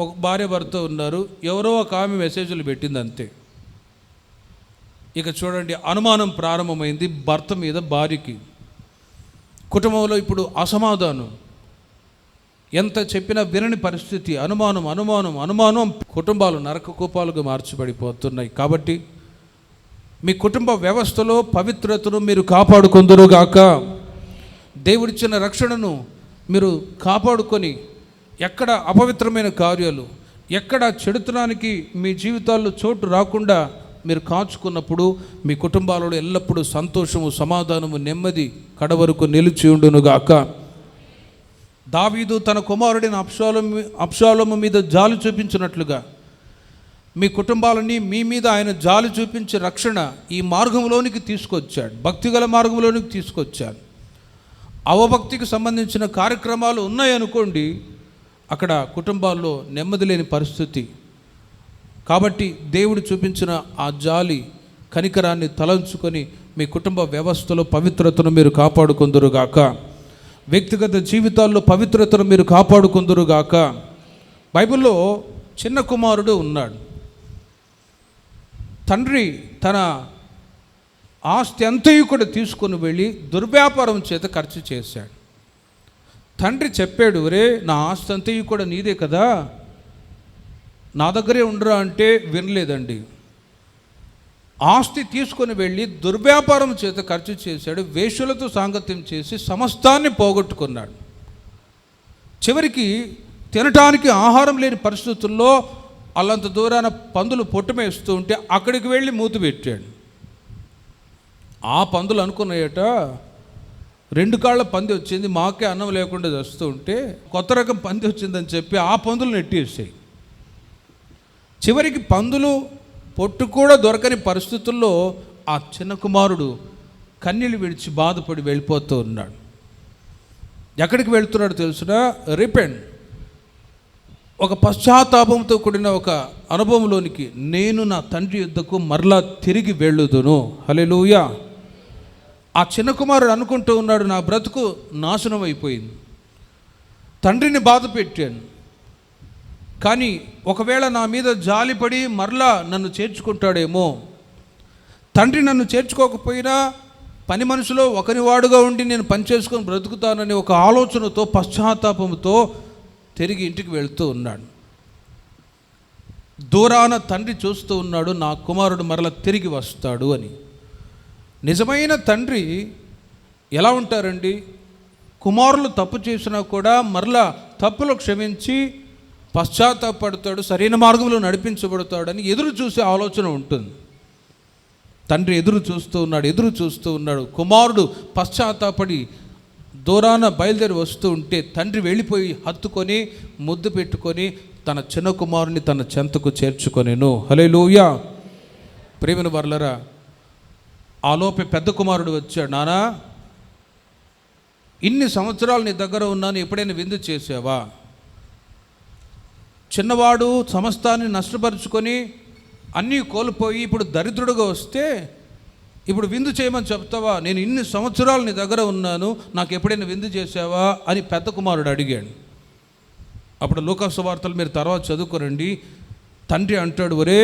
ఒక భార్య భర్త ఉన్నారు, ఎవరో ఒక ఆమె మెసేజ్లు పెట్టింది అంతే. ఇక చూడండి, అనుమానం ప్రారంభమైంది భర్త మీద భార్యకి. కుటుంబంలో ఇప్పుడు అసమాధానం, ఎంత చెప్పినా వినని పరిస్థితి, అనుమానం. కుటుంబాలు నరక కూపాలుగా మార్చబడిపోతున్నాయి. కాబట్టి మీ కుటుంబ వ్యవస్థలో పవిత్రతను మీరు కాపాడుకొందురుగాక. దేవుడిచ్చిన రక్షణను మీరు కాపాడుకొని ఎక్కడ అపవిత్రమైన కార్యాలు, ఎక్కడ చెడుతనానికి మీ జీవితాల్లో చోటు రాకుండా మీరు కాచుకున్నప్పుడు మీ కుటుంబాలలో ఎల్లప్పుడూ సంతోషము, సమాధానము, నెమ్మది కడవరకు నిలిచి ఉండునుగాక. దావీదు తన కుమారుడైన అబ్షాలోము మీద జాలి చూపించినట్లుగా మీ కుటుంబాలని మీ మీద ఆయన జాలి చూపించి రక్షణ ఈ మార్గంలోనికి తీసుకొచ్చాడు, భక్తిగల మార్గంలోనికి తీసుకొచ్చాడు. అవభక్తికి సంబంధించిన కార్యక్రమాలు ఉన్నాయనుకోండి, అక్కడ కుటుంబాల్లో నెమ్మది లేని పరిస్థితి. కాబట్టి దేవుడు చూపించిన ఆ జాలి కనికరాన్ని తలంచుకొని మీ కుటుంబ వ్యవస్థలో పవిత్రతను మీరు కాపాడుకొందురుగాక. వ్యక్తిగత జీవితాల్లో పవిత్రతను మీరు కాపాడుకొందురుగాక. బైబిల్లో చిన్న కుమారుడు ఉన్నాడు. తండ్రి తన ఆస్తి అంతయు కూడా తీసుకొని వెళ్ళి దుర్వ్యాపారం చేత ఖర్చు చేశాడు. తండ్రి చెప్పాడు, ఒరే నా ఆస్తి అంతయు కూడా నీదే కదా, నా దగ్గరే ఉండరా అంటే వినలేదండి. ఆస్తి తీసుకొని వెళ్ళి దుర్వ్యాపారం చేత ఖర్చు చేశాడు, వేశ్యలతో సాంగత్యం చేసి సమస్తాన్ని పోగొట్టుకున్నాడు. చివరికి తినటానికి ఆహారం లేని పరిస్థితుల్లో అల్లంత దూరాన పందులు పొట్టుమేస్తూ ఉంటే అక్కడికి వెళ్ళి మూతి పెట్టాడు. ఆ పందులు అనుకున్నాయట, 2 కాళ్ళ పంది వచ్చింది, మాకే అన్నం లేకుండా వస్తూ ఉంటే కొత్త రకం పంది వచ్చిందని చెప్పి ఆ పందులు నెట్టేసాయి. చివరికి పందులు పొట్టు కూడా దొరకని పరిస్థితుల్లో ఆ చిన్న కుమారుడు కన్నీళ్ళు విడిచి బాధపడి వెళ్ళిపోతూ ఉన్నాడు. ఎక్కడికి వెళ్తున్నాడు తెలుసునా? రిపెంట్, ఒక పశ్చాత్తాపంతో కూడిన ఒక అనుభవంలోనికి, నేను నా తండ్రి యుద్ధకు మరలా తిరిగి వెళ్ళుదును. హల్లెలూయా. ఆ చిన్న కుమారుడు అనుకుంటూ ఉన్నాడు, నా బ్రతుకు నాశనం అయిపోయింది, తండ్రిని బాధ పెట్టాను, కానీ ఒకవేళ నా మీద జాలిపడి మరలా నన్ను చేర్చుకుంటాడేమో, తండ్రి నన్ను చేర్చుకోకపోయినా పని మనుషులో ఒకరి వాడుగా ఉండి నేను పనిచేసుకొని బ్రతుకుతానని ఒక ఆలోచనతో, పశ్చాత్తాపంతో తిరిగి ఇంటికి వెళ్తూ ఉన్నాడు. దూరాన తండ్రి చూస్తూ ఉన్నాడు, నా కుమారుడు మరలా తిరిగి వస్తాడు అని. నిజమైన తండ్రి ఎలా ఉంటారండి? కుమారులు తప్పు చేసినా కూడా మరలా తప్పులు క్షమించి పశ్చాత్తాపడతాడు, సరైన మార్గంలో నడిపించబడతాడని ఎదురు చూసే ఆలోచన ఉంటుంది. తండ్రి ఎదురు చూస్తూ ఉన్నాడు. కుమారుడు పశ్చాత్తాపడి దూరాన బయలుదేరి వస్తూ ఉంటే తండ్రి వెళ్ళిపోయి హత్తుకొని ముద్దు పెట్టుకొని తన చిన్న కుమారుని తన చెంతకు చేర్చుకొనెను. హల్లెలూయా. ప్రియమైన వర్లరా, ఆలోపే పెద్ద కుమారుడు వచ్చాడు. నానా, ఇన్ని సంవత్సరాలు నీ దగ్గర ఉన్నాను, ఎప్పుడైనా విందు చేసావా? చిన్నవాడు సమస్తాన్ని నష్టపరుచుకొని అన్నీ కోల్పోయి ఇప్పుడు దరిద్రుడుగా వస్తే ఇప్పుడు విందు చేయమని చెప్తావా? నేను ఇన్ని సంవత్సరాలు నీ దగ్గర ఉన్నాను, నాకు ఎప్పుడైనా విందు చేసావా అని పెద్ద కుమారుడు అడిగాడు. అప్పుడు లూకా సువార్తలు మీరు తర్వాత చదువుకోరండి. తండ్రి అంటాడు, ఒరే,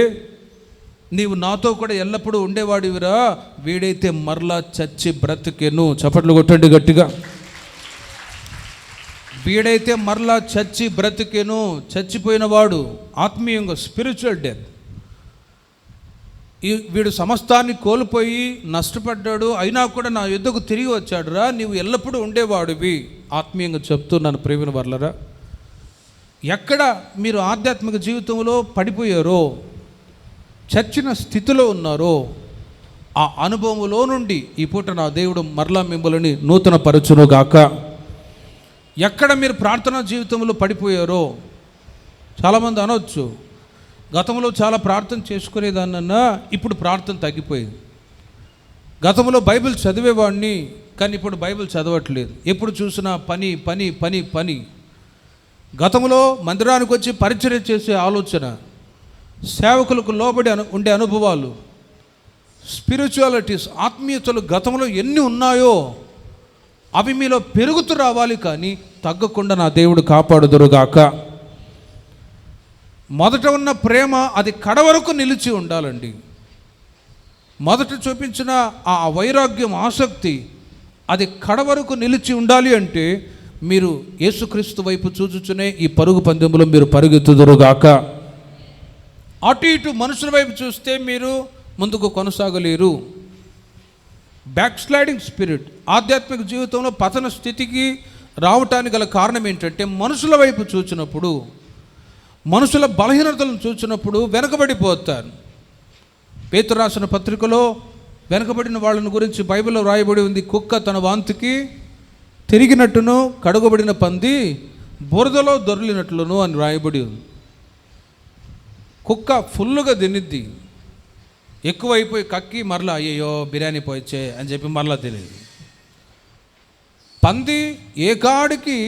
నీవు నాతో కూడా ఎల్లప్పుడూ ఉండేవాడివిరా, వీడైతే మరలా చచ్చి బ్రతికెను. చప్పట్లు కొట్టండి గట్టిగా. వీడైతే మరలా చచ్చి బ్రతికెను. చచ్చిపోయినవాడు ఆత్మీయంగా, స్పిరిచువల్ డెత్. వీడు సమస్తాన్ని కోల్పోయి నష్టపడ్డాడు, అయినా కూడా నా యుద్ధకు తిరిగి వచ్చాడురా, నీవు ఎల్లప్పుడూ ఉండేవాడివి. ఆత్మీయంగా చెప్తున్నాను ప్రియమైన వర్లరా, ఎక్కడ మీరు ఆధ్యాత్మిక జీవితంలో పడిపోయారో, చచ్చిన స్థితిలో ఉన్నారో, ఆ అనుభవంలో నుండి ఈ పూట నా దేవుడు మరలా మిమ్మల్ని నూతన పరచునుగాక. ఎక్కడ మీరు ప్రార్థనా జీవితంలో పడిపోయారో, చాలామంది అనొచ్చు, గతంలో చాలా ప్రార్థన చేసుకునేదాన్నన్నా ఇప్పుడు ప్రార్థన తగ్గిపోయింది. గతంలో బైబిల్ చదివేవాడిని, కానీ ఇప్పుడు బైబిల్ చదవట్లేదు. ఎప్పుడు చూసినా పని పని పని పని. గతంలో మందిరానికి వచ్చి పరిచర్య చేసే ఆలోచన, సేవకులకు లోబడి ఉండే అనుభవాలు, స్పిరిచువాలిటీస్, ఆత్మీయతలు గతంలో ఎన్ని ఉన్నాయో అవి మీలో పెరుగుతూ రావాలి, కానీ తగ్గకుండా నా దేవుడు కాపాడుదురుగాక. మొదట ఉన్న ప్రేమ అది కడవరకు నిలిచి ఉండాలండి. మొదట చూపించిన ఆ వైరాగ్యం, ఆసక్తి అది కడవరకు నిలిచి ఉండాలి అంటే మీరు యేసుక్రీస్తు వైపు చూచుచునే ఈ పరుగు పందెంలో మీరు పరుగెత్తుదురుగాక. అటు ఇటు మనుషుల వైపు చూస్తే మీరు ముందుకు కొనసాగలేరు. బ్యాక్ స్లైడింగ్ స్పిరిట్, ఆధ్యాత్మిక జీవితంలో పతన స్థితికి రావటానికి గల కారణం ఏంటంటే, మనుషుల వైపు చూచినప్పుడు, మనుషుల బలహీనతలను చూచినప్పుడు వెనకబడిపోతారు. పేతురు రాసిన పత్రికలో వెనకబడిన వాళ్ళని గురించి బైబిల్లో రాయబడి ఉంది, కుక్క తన వాంతికి తిరిగినట్టును, కడుగబడిన పంది బురదలో దొర్లినట్లును అని రాయబడి ఉంది. కుక్క ఫుల్లుగా తినిద్ది, ఎక్కువైపోయి కక్కి మరలా అయ్యో బిర్యానీ పోయిచ్చే అని చెప్పి మరలా తెలియదు. పంది ఏ కాడికి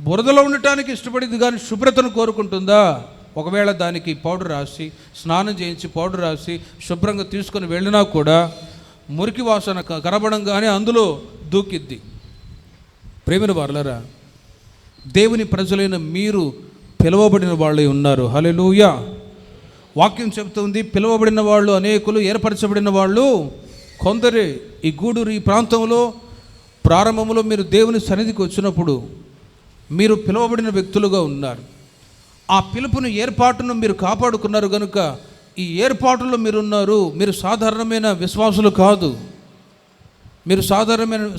బురదలో ఉండటానికి ఇష్టపడింది కానీ శుభ్రతను కోరుకుంటుందా? ఒకవేళ దానికి పౌడర్ రాసి, స్నానం చేయించి పౌడర్ రాసి శుభ్రంగా తీసుకొని వెళ్ళినా కూడా మురికి వాసన కనబడంగానే అందులో దూకిద్ది. ప్రేమిన వారలారా, దేవుని ప్రజలైన మీరు పిలువబడిన వాళ్ళే ఉన్నారు. హల్లెలూయా. వాక్యం చెబుతుంది, పిలువబడిన వాళ్ళు అనేకులు, ఏర్పరచబడిన వాళ్ళు కొందరే. ఈ గూడూరు ఈ ప్రాంతంలో ప్రారంభంలో మీరు దేవుని సన్నిధికి వచ్చినప్పుడు మీరు పిలువబడిన వ్యక్తులుగా ఉన్నారు. ఆ పిలుపును, ఏర్పాటును మీరు కాపాడుకున్నారు కనుక ఈ ఏర్పాటులో మీరున్నారు. మీరు సాధారణమైన విశ్వాసులు కాదు, మీరు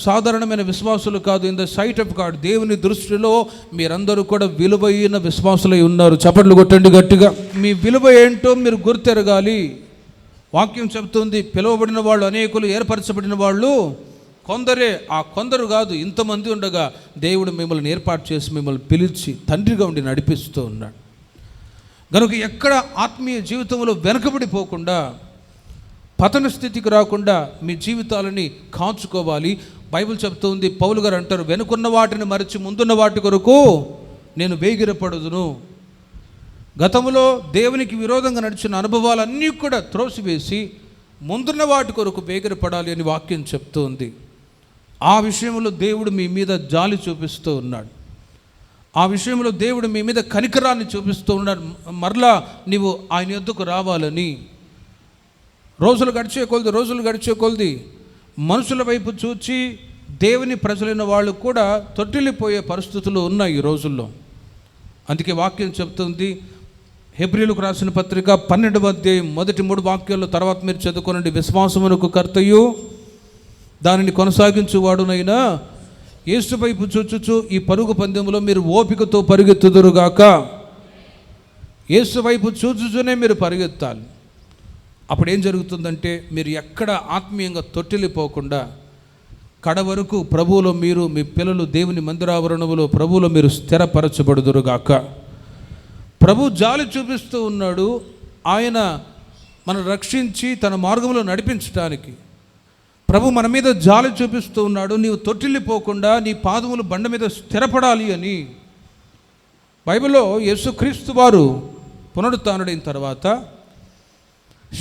సాధారణమైన విశ్వాసులు కాదు. In the sight of God, దేవుని దృష్టిలో మీరందరూ కూడా విలువైన విశ్వాసులై ఉన్నారు. చప్పట్లు కొట్టండి గట్టిగా. మీ విలువ ఏంటో మీరు గుర్తెరగాలి. వాక్యం చెబుతుంది, పిలువబడిన వాళ్ళు అనేకులు, ఏర్పరచబడిన వాళ్ళు కొందరే. ఆ కొందరు కాదు, ఇంతమంది ఉండగా దేవుడు మిమ్మల్ని ఏర్పాటు చేసి మిమ్మల్ని పిలిచి తండ్రిగా ఉండి నడిపిస్తూ ఉన్నాడు. కనుక ఎక్కడ ఆత్మీయ జీవితంలో వెనకబడిపోకుండా, పతన స్థితికి రాకుండా మీ జీవితాలని కాచుకోవాలి. బైబిల్ చెప్తుంది, పౌలు గారు అంటారు, వెనుకున్న వాటిని మరచి ముందున్న వాటి కొరకు నేను వేగిరపడుదును. గతంలో దేవునికి విరోధంగా నడిచిన అనుభవాలన్నీ కూడా త్రోసివేసి ముందున్న వాటి కొరకు వేగిరపడాలి అని వాక్యం చెప్తుంది. ఆ విషయంలో దేవుడు మీ మీద జాలి చూపిస్తూ ఉన్నాడు. ఆ విషయంలో దేవుడు మీ మీద కనికరాన్ని చూపిస్తూ ఉన్నాడు. మరలా నీవు ఆయన యొద్దకు రావాలని. రోజులు గడిచే కొలది మనుషుల వైపు చూచి దేవుని ప్రజలైన వాళ్ళు కూడా తొట్టిల్లిపోయే పరిస్థితులు ఉన్నాయి ఈ రోజుల్లో. అందుకే వాక్యం చెప్తుంది, హెబ్రీయులకు రాసిన పత్రిక 12వ అధ్యాయం మొదటి 3 వాక్యాల తర్వాత మీరు చదువుకోనండి. విశ్వాసమునకు కర్తయు దానిని కొనసాగించువాడునైనా యేసు వైపు చూచుచు ఈ పరుగు పందెంలో మీరు ఓపికతో పరిగెత్తుదురుగాక. యేసు వైపు చూచుచునే మీరు పరిగెత్తాలి. అప్పుడు ఏం జరుగుతుందంటే, మీరు ఎక్కడ ఆత్మీయంగా తొట్టిల్లిపోకుండా కడ వరకు ప్రభువులో మీరు, మీ పిల్లలు దేవుని మందిరావరణములో ప్రభువులో మీరు స్థిరపరచబడుదురుగాక. ప్రభు జాలి చూపిస్తూ ఉన్నాడు. ఆయన మనం రక్షించి తన మార్గంలో నడిపించడానికి ప్రభు మన మీద జాలి చూపిస్తూ ఉన్నాడు. నీవు తొట్టిల్లిపోకుండా నీ పాదములు బండ మీద స్థిరపడాలి అని. బైబిల్లో యేసుక్రీస్తు వారు పునరుత్థానుడైన తర్వాత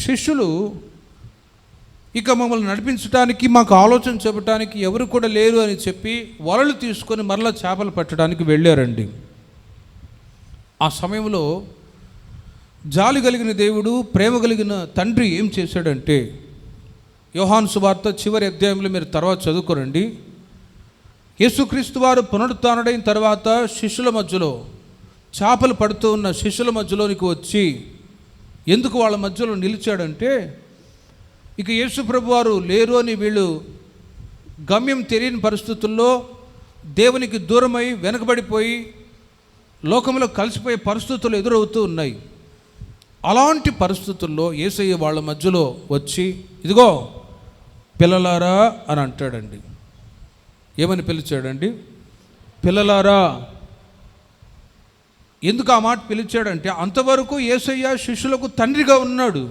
శిష్యులు ఇక మమ్మల్ని నడిపించడానికి, మాకు ఆలోచన చెప్పడానికి ఎవరు కూడా లేరు అని చెప్పి వలలు తీసుకొని మరలా చేపలు పట్టడానికి వెళ్ళారండి. ఆ సమయంలో జాలి కలిగిన దేవుడు, ప్రేమ కలిగిన తండ్రి ఏం చేశాడంటే, యోహాను సువార్త చివరి అధ్యాయంలో మీరు తర్వాత చదువుకోరండి. యేసుక్రీస్తు వారు పునరుత్థానుడైన తర్వాత శిష్యుల మధ్యలో, చేపలు పడుతూ ఉన్న శిష్యుల మధ్యలోనికి వచ్చి ఎందుకు వాళ్ళ మధ్యలో నిలిచాడంటే, ఇక యేసు ప్రభు వారు లేరు అని వీళ్ళు గమ్యం తెలియని పరిస్థితుల్లో దేవునికి దూరమై వెనకబడిపోయి లోకంలో కలిసిపోయే పరిస్థితులు ఎదురవుతూ ఉన్నాయి. అలాంటి పరిస్థితుల్లో యేసయ్య వాళ్ళ మధ్యలో వచ్చి, ఇదిగో పిల్లలారా అని అంటాడండి. ఏమని పిలిచాడండి? పిల్లలారా. ఎందుకు ఆ మాట పిలిచాడంటే, అంతవరకు యేసయ్య శిష్యులకు తండ్రిగా ఉన్నాడు,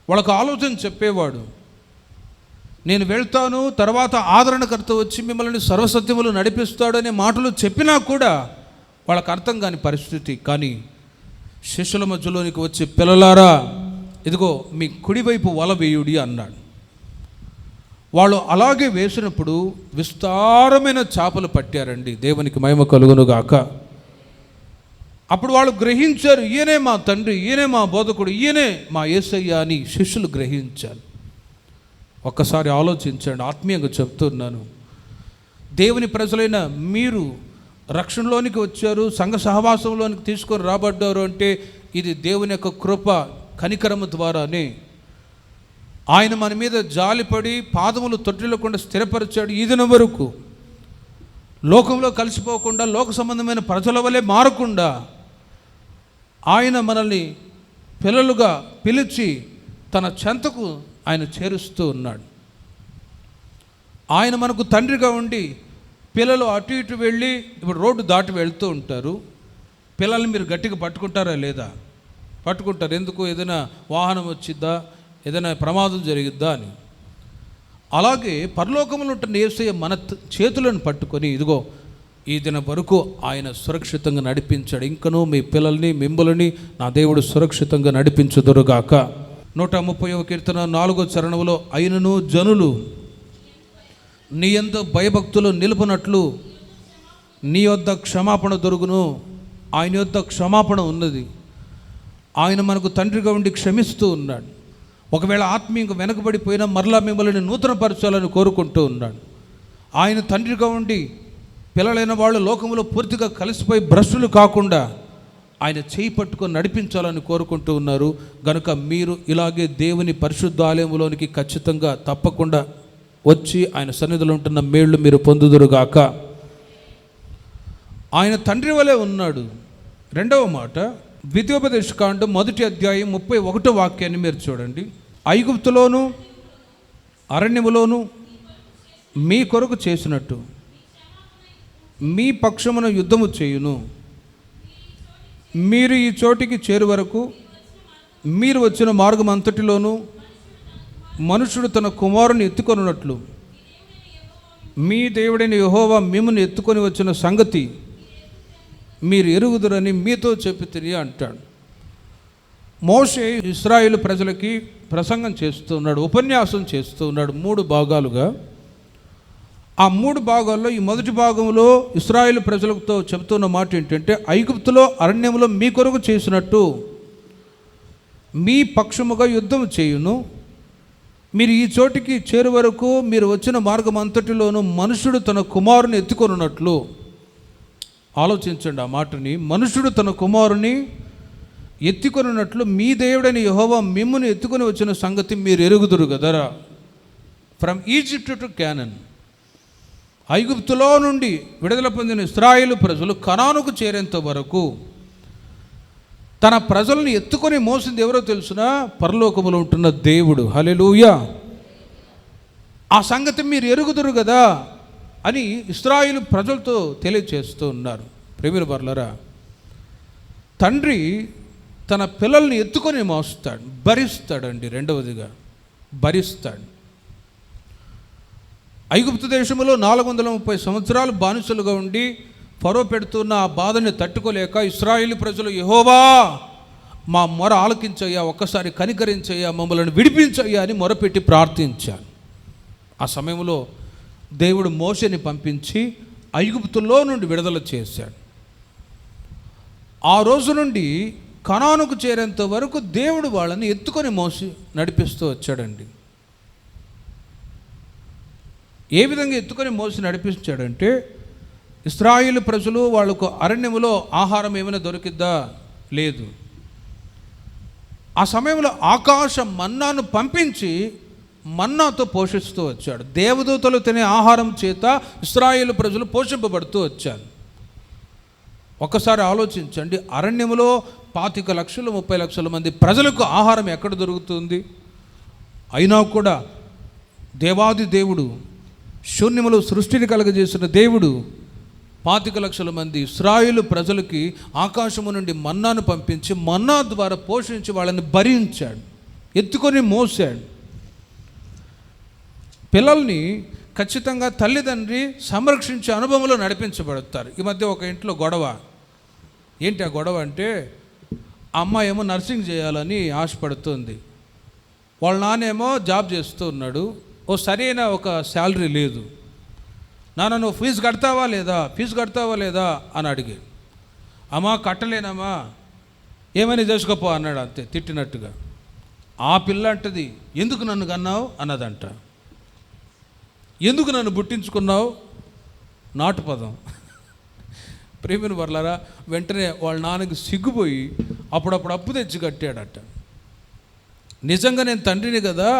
వాళ్ళకు ఆలోచన చెప్పేవాడు. నేను వెళ్తాను, తర్వాత ఆదరణకర్త వచ్చి మిమ్మల్ని సర్వసత్యములు నడిపిస్తాడు అనే మాటలు చెప్పినా కూడా వాళ్ళకు అర్థం కాని పరిస్థితి. కానీ శిష్యుల మధ్యలోనికి వచ్చి, పిల్లలారా ఇదిగో మీ కుడివైపు వల వేయుడి అన్నాడు. వాళ్ళు అలాగే వేసినప్పుడు విస్తారమైన చేపలు పట్టారండి. దేవునికి మహిమ కలుగునుగాక. అప్పుడు వాళ్ళు గ్రహించారు, ఈయనే మా తండ్రి, ఈయనే మా బోధకుడు, ఈయనే మా యేసయ్య అని శిష్యులు గ్రహించారు. ఒక్కసారి ఆలోచించండి. ఆత్మీయంగా చెప్తున్నాను, దేవుని ప్రజలైన మీరు రక్షణలోనికి వచ్చారు, సంఘ సహవాసంలోనికి తీసుకొని రాబడ్డారు అంటే ఇది దేవుని యొక్క కృప, కనికరము ద్వారానే. ఆయన మన మీద జాలిపడి పాదములు తొట్టిల్లకుండా స్థిరపరిచాడు. ఈ దినం వరకు లోకంలో కలిసిపోకుండా, లోక సంబంధమైన ప్రజల వలె మారకుండా ఆయన మనల్ని పిల్లలుగా పిలిచి తన చెంతకు ఆయన చేరుస్తూ ఉన్నాడు. ఆయన మనకు తండ్రిగా ఉండి, పిల్లలు అటు ఇటు వెళ్ళి ఇప్పుడు రోడ్డు దాటి వెళ్తూ ఉంటారు. పిల్లల్ని మీరు గట్టిగా పట్టుకుంటారా లేదా? పట్టుకుంటారు. ఎందుకు? ఏదైనా వాహనం వచ్చిద్దా, ఏదైనా ప్రమాదం జరిగిద్దా అని. అలాగే పరలోకములో ఉంటున్న యేసయ్య మన చేతులను పట్టుకొని, ఇదిగో ఈ దినం వరకు ఆయన సురక్షితంగా నడిపించాడు. ఇంకనూ మీ పిల్లల్ని, మిమ్మల్ని నా దేవుడు సురక్షితంగా నడిపించుదురుగాక. 130వ కీర్తన 4వ చరణంలో, అయినను జనులు నీ యందు భయభక్తులు నిలుపునట్లు నీ యొద్ద క్షమాపణ దొరుకును. ఆయన యొద్ద క్షమాపణ ఉన్నది. ఆయన మనకు తండ్రిగా ఉండి క్షమిస్తూ ఉన్నాడు. ఒకవేళ ఆత్మీయంగా వెనకబడిపోయినా మరలా మిమ్మల్ని నూతనపరచాలని కోరుకుంటూ ఉన్నాడు. ఆయన తండ్రిగా ఉండి పిల్లలైన వాళ్ళు లోకంలో పూర్తిగా కలిసిపోయి భ్రష్టులు కాకుండా ఆయన చేయి పట్టుకొని నడిపించాలని కోరుకుంటూ ఉన్నారు. గనుక మీరు ఇలాగే దేవుని పరిశుద్ధ ఆలయంలోనికి ఖచ్చితంగా తప్పకుండా వచ్చి ఆయన సన్నిధిలో ఉంటున్న మేళ్ళు మీరు పొందుదురుగాక. ఆయన తండ్రి వలె ఉన్నాడు. రెండవ మాట, ద్వితీయోపదేశకాండం 1వ అధ్యాయం 31వ వాక్యాన్ని మీరు చూడండి. ఐగుప్తులోను అరణ్యములోను మీ కొరకు చేసినట్టు మీ పక్షమున యుద్ధము చేయును. మీరు ఈ చోటికి చేరు వరకు మీరు వచ్చిన మార్గం అంతటిలోనూ మనుషుడు తన కుమారుని ఎత్తుకొనున్నట్లు మీ దేవుడైన యెహోవా మిమ్మల్ని ఎత్తుకొని వచ్చిన సంగతి మీరు ఎరుగుదురని మీతో చెప్పి తిరిగి అంటాడు. మోషే ఇశ్రాయేలు ప్రజలకి ప్రసంగం చేస్తూ ఉన్నాడు, ఉపన్యాసం చేస్తూ ఉన్నాడు 3 భాగాలుగా. ఆ 3 భాగాల్లో ఈ మొదటి భాగంలో ఇశ్రాయేలు ప్రజలతో చెబుతున్న మాట ఏంటంటే, ఐగుప్తులో అరణ్యంలో మీ కొరకు చేసినట్టు మీ పక్షముగా యుద్ధం చేయును. మీరు ఈ చోటికి చేరు వరకు మీరు వచ్చిన మార్గం అంతటిలోనూ మనుషుడు తన కుమారుని ఎత్తుకొనున్నట్లు. ఆలోచించండి ఆ మాటని. మనుషుడు తన కుమారుని ఎత్తుకొనున్నట్లు మీ దేవుడైన యెహోవా మిమ్మును ఎత్తుకొని వచ్చిన సంగతి మీరు ఎరుగుదురు కదరా. ఫ్రమ్ ఈజిప్ట్ టు క్యానన్, ఐగుప్తులో నుండి విడుదల పొందిన ఇశ్రాయేలు ప్రజలు కనానుకు చేరేంత వరకు తన ప్రజలను ఎత్తుకొని మోసింది ఎవరో తెలుసునా? పరలోకములో ఉంటున్న దేవుడు. హల్లెలూయా. ఆ సంగతి మీరు ఎరుగుదురు కదా అని ఇశ్రాయేలు ప్రజలతో తెలియచేస్తూ ఉన్నారు. ప్రియమైన వారలారా, తండ్రి తన పిల్లల్ని ఎత్తుకొని మోస్తాడు, భరిస్తాడండి. రెండవదిగా భరిస్తాడు. ఐగుప్తు దేశంలో 430 సంవత్సరాలు బానిసలుగా ఉండి ఫరో పెడుతున్న ఆ బాధని తట్టుకోలేక ఇశ్రాయేలు ప్రజలు, యెహోవా మా మొర ఆలకించయ్యా, ఒక్కసారి కనికరించయ్యా, మమ్మల్ని విడిపించయ్యా అని మొరపెట్టి ప్రార్థించారు. ఆ సమయంలో దేవుడు మోషేని పంపించి ఐగుప్తులో నుండి విడుదల చేశాడు. ఆ రోజు నుండి కనానుకు చేరేంత వరకు దేవుడు వాళ్ళని ఎత్తుకొని మోసి నడిపిస్తూ వచ్చాడండి. ఏ విధంగా ఎత్తుకొని మోసి నడిపించాడంటే, ఇశ్రాయేలు ప్రజలు వాళ్ళకు అరణ్యములో ఆహారం ఏమైనా దొరికిద్దా? లేదు. ఆ సమయంలో ఆకాశ మన్నాను పంపించి మన్నాతో పోషిస్తూ వచ్చాడు. దేవదూతలు తినే ఆహారం చేత ఇశ్రాయేలు ప్రజలు పోషింపబడుతూ వచ్చారు. ఒక్కసారి ఆలోచించండి, అరణ్యములో 25 లక్షలు 30 లక్షల మంది ప్రజలకు ఆహారం ఎక్కడ దొరుకుతుంది? అయినా కూడా దేవాది దేవుడు, శూన్యములో సృష్టిని కలుగజేసిన దేవుడు 25 లక్షల మంది ఇశ్రాయేలు ప్రజలకి ఆకాశము నుండి మన్నాను పంపించి మన్నా ద్వారా పోషించి వాళ్ళని భరించాడు, ఎత్తుకొని మోసాడు. పిల్లల్ని ఖచ్చితంగా తల్లిదండ్రి సంరక్షించే అనుభవంలో నడిపించబడతారు. ఈ మధ్య ఒక ఇంట్లో గొడవ. ఏంటి ఆ గొడవ అంటే, ఆ అమ్మాయి ఏమో నర్సింగ్ చేయాలని ఆశపడుతుంది, వాళ్ళ నాన్నేమో జాబ్ చేస్తూ ఉన్నాడు. సరైన ఒక శాలరీ లేదు. నాన్న నువ్వు ఫీజు కడతావా లేదా అని అడిగాడు. అమ్మా కట్టలేనమ్మా, ఏమైనా చేసుకోపో అన్నాడు, అంతే తిట్టినట్టుగా. ఆ పిల్ల అంటది, ఎందుకు నన్ను కన్నావు అన్నదంట. ఎందుకు నన్ను పుట్టించుకున్నావు? నాటు పదం. ప్రియమైన వర్లారా, వెంటనే వాళ్ళ నాన్నకి సిగ్గుపోయి అప్పుడప్పుడు అప్పు తెచ్చి కట్టాడట. నిజంగా నేను తండ్రిని కదా,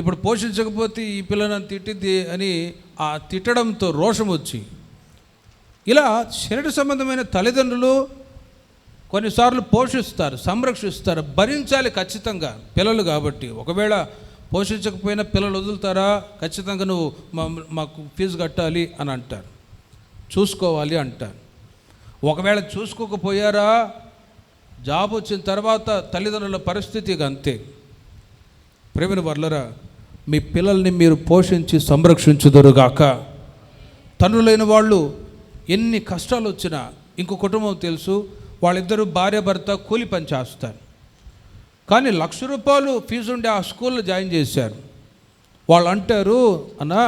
ఇప్పుడు పోషించకపోతే ఈ పిల్లని తిట్టిద్ది అని ఆ తిట్టడంతో రోషం వచ్చి, ఇలా శరీర సంబంధమైన తల్లిదండ్రులు కొన్నిసార్లు పోషిస్తారు, సంరక్షిస్తారు, భరించాలి ఖచ్చితంగా పిల్లలు కాబట్టి. ఒకవేళ పోషించకపోయినా పిల్లలు వదులుతారా? ఖచ్చితంగా నువ్వు మాకు ఫీజు కట్టాలి అని అంటారు, చూసుకోవాలి అంటారు. ఒకవేళ చూసుకోకపోయారా, జాబ్ వచ్చిన తర్వాత తల్లిదండ్రుల పరిస్థితి అంతే. ప్రేమైన వర్లరా, మీ పిల్లల్ని మీరు పోషించి సంరక్షించుదురుగాక. తండ్రులైన వాళ్ళు ఎన్ని కష్టాలు వచ్చినా, ఇంకో కుటుంబం తెలుసు, వాళ్ళిద్దరూ భార్య భర్త కూలి పని చేస్తారు, కానీ ₹1,00,000 ఫీజు ఉండి ఆ స్కూల్లో జాయిన్ చేశారు. వాళ్ళు అంటారు, అన్నా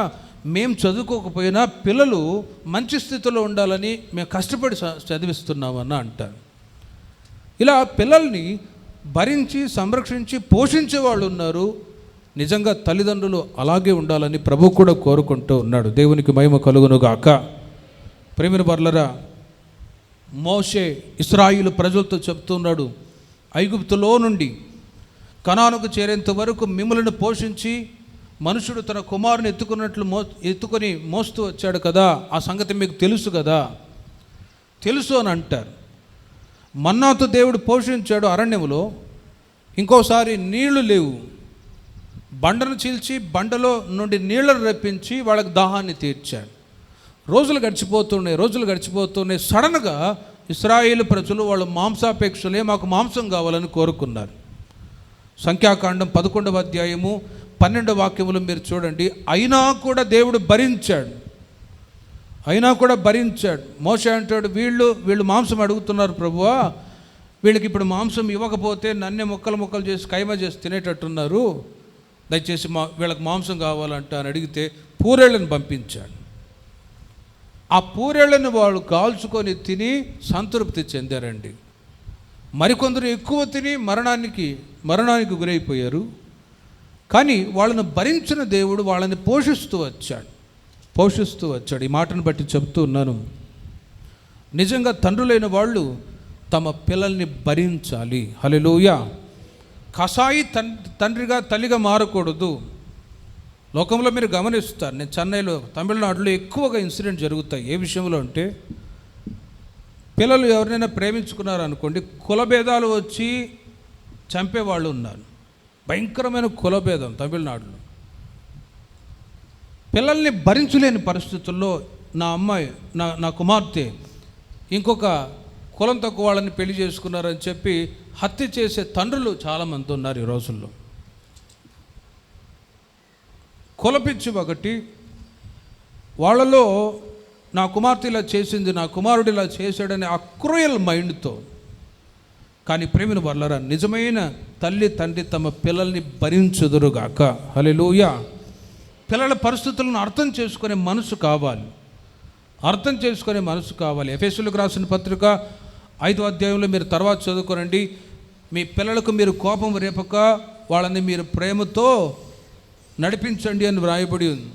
మేము చదువుకోకపోయినా పిల్లలు మంచి స్థితిలో ఉండాలని మేము కష్టపడి చదివిస్తున్నామన్న అంటారు. ఇలా పిల్లల్ని భరించి సంరక్షించి పోషించే వాళ్ళు ఉన్నారు. నిజంగా తల్లిదండ్రులు అలాగే ఉండాలని ప్రభు కూడా కోరుకుంటూ ఉన్నాడు. దేవునికి మహిమ కలుగునుగాక. ప్రేమిన వర్లరా, మోషే ఇశ్రాయేలు ప్రజలతో చెప్తున్నాడు, ఐగుప్తులో నుండి కనానుకు చేరేంత వరకు మిమ్మల్ని పోషించి మనుషుడు తన కుమారుని ఎత్తుకొని మోస్తూ వచ్చాడు కదా, ఆ సంగతి మీకు తెలుసు కదా. తెలుసు అని అంటారు. మన్నాతో దేవుడు పోషించాడు అరణ్యములో. ఇంకోసారి నీళ్లు లేవు, బండను చీల్చి బండలో నుండి నీళ్లను రప్పించి వాళ్ళకి దాహాన్ని తీర్చాడు. రోజులు గడిచిపోతున్నాయి. సడన్గా ఇశ్రాయేలు ప్రజలు వాళ్ళు మాంసాపేక్షలే, మాకు మాంసం కావాలని కోరుకున్నారు. సంఖ్యాకాండం 11వ అధ్యాయము 12వ వాక్యములు మీరు చూడండి. అయినా కూడా దేవుడు భరించాడు. మోషే అంటాడు, వీళ్ళు మాంసం అడుగుతున్నారు ప్రభువా, వీళ్ళకి ఇప్పుడు మాంసం ఇవ్వకపోతే నన్నే ముక్కలు చేసి కైమ చేసి తినేటట్టున్నారు, దయచేసి వీళ్ళకి మాంసం కావాలంట అని అడిగితే పూరేళ్ళని పంపించాడు. ఆ పూరేళ్ళని వాళ్ళు కాల్చుకొని తిని సంతృప్తి చెందారండి. మరికొందరు ఎక్కువ తిని మరణానికి గురైపోయారు. కానీ వాళ్ళను భరించిన దేవుడు వాళ్ళని పోషిస్తూ వచ్చాడు. ఈ మాటను బట్టి చెప్తూ ఉన్నాను, నిజంగా తండ్రులైన వాళ్ళు తమ పిల్లల్ని భరించాలి. హల్లెలూయా. కసాయి తండ్రిగా తల్లిగా మారకూడదు. లోకంలో మీరు గమనిస్తారు, నేను చెన్నైలో, తమిళనాడులో ఎక్కువగా ఇన్సిడెంట్ జరుగుతాయి. ఏ విషయంలో అంటే, పిల్లలు ఎవరినైనా ప్రేమించుకున్నారనుకోండి, కులభేదాలు వచ్చి చంపేవాళ్ళు ఉన్నారు. భయంకరమైన కులభేదం తమిళనాడులో. పిల్లల్ని భరించలేని పరిస్థితుల్లో నా అమ్మాయి, నా కుమార్తె ఇంకొక కులం తక్కువ వాళ్ళని పెళ్లి చేసుకున్నారని చెప్పి హత్య చేసే తండ్రులు చాలామంది ఉన్నారు ఈ రోజుల్లో. కులపిచ్చి ఒకటి, వాళ్ళలో నా కుమార్తె ఇలా చేసింది, నా కుమారుడు ఇలా చేశాడనే అక్రూయల్ మైండ్తో. కానీ ప్రేమిన వాళ్ళరా, నిజమైన తల్లి తండ్రి తమ పిల్లల్ని భరించుదురుగాక. హల్లెలూయా. పిల్లల పరిస్థితులను అర్థం చేసుకునే మనసు కావాలి. ఎఫెసీయులకు రాసిన పత్రిక 5వ అధ్యాయంలో మీరు తర్వాత చదువుకోనండి. మీ పిల్లలకు మీరు కోపం రేపక వాళ్ళని మీరు ప్రేమతో నడిపించండి అని వ్రాయబడి ఉంది.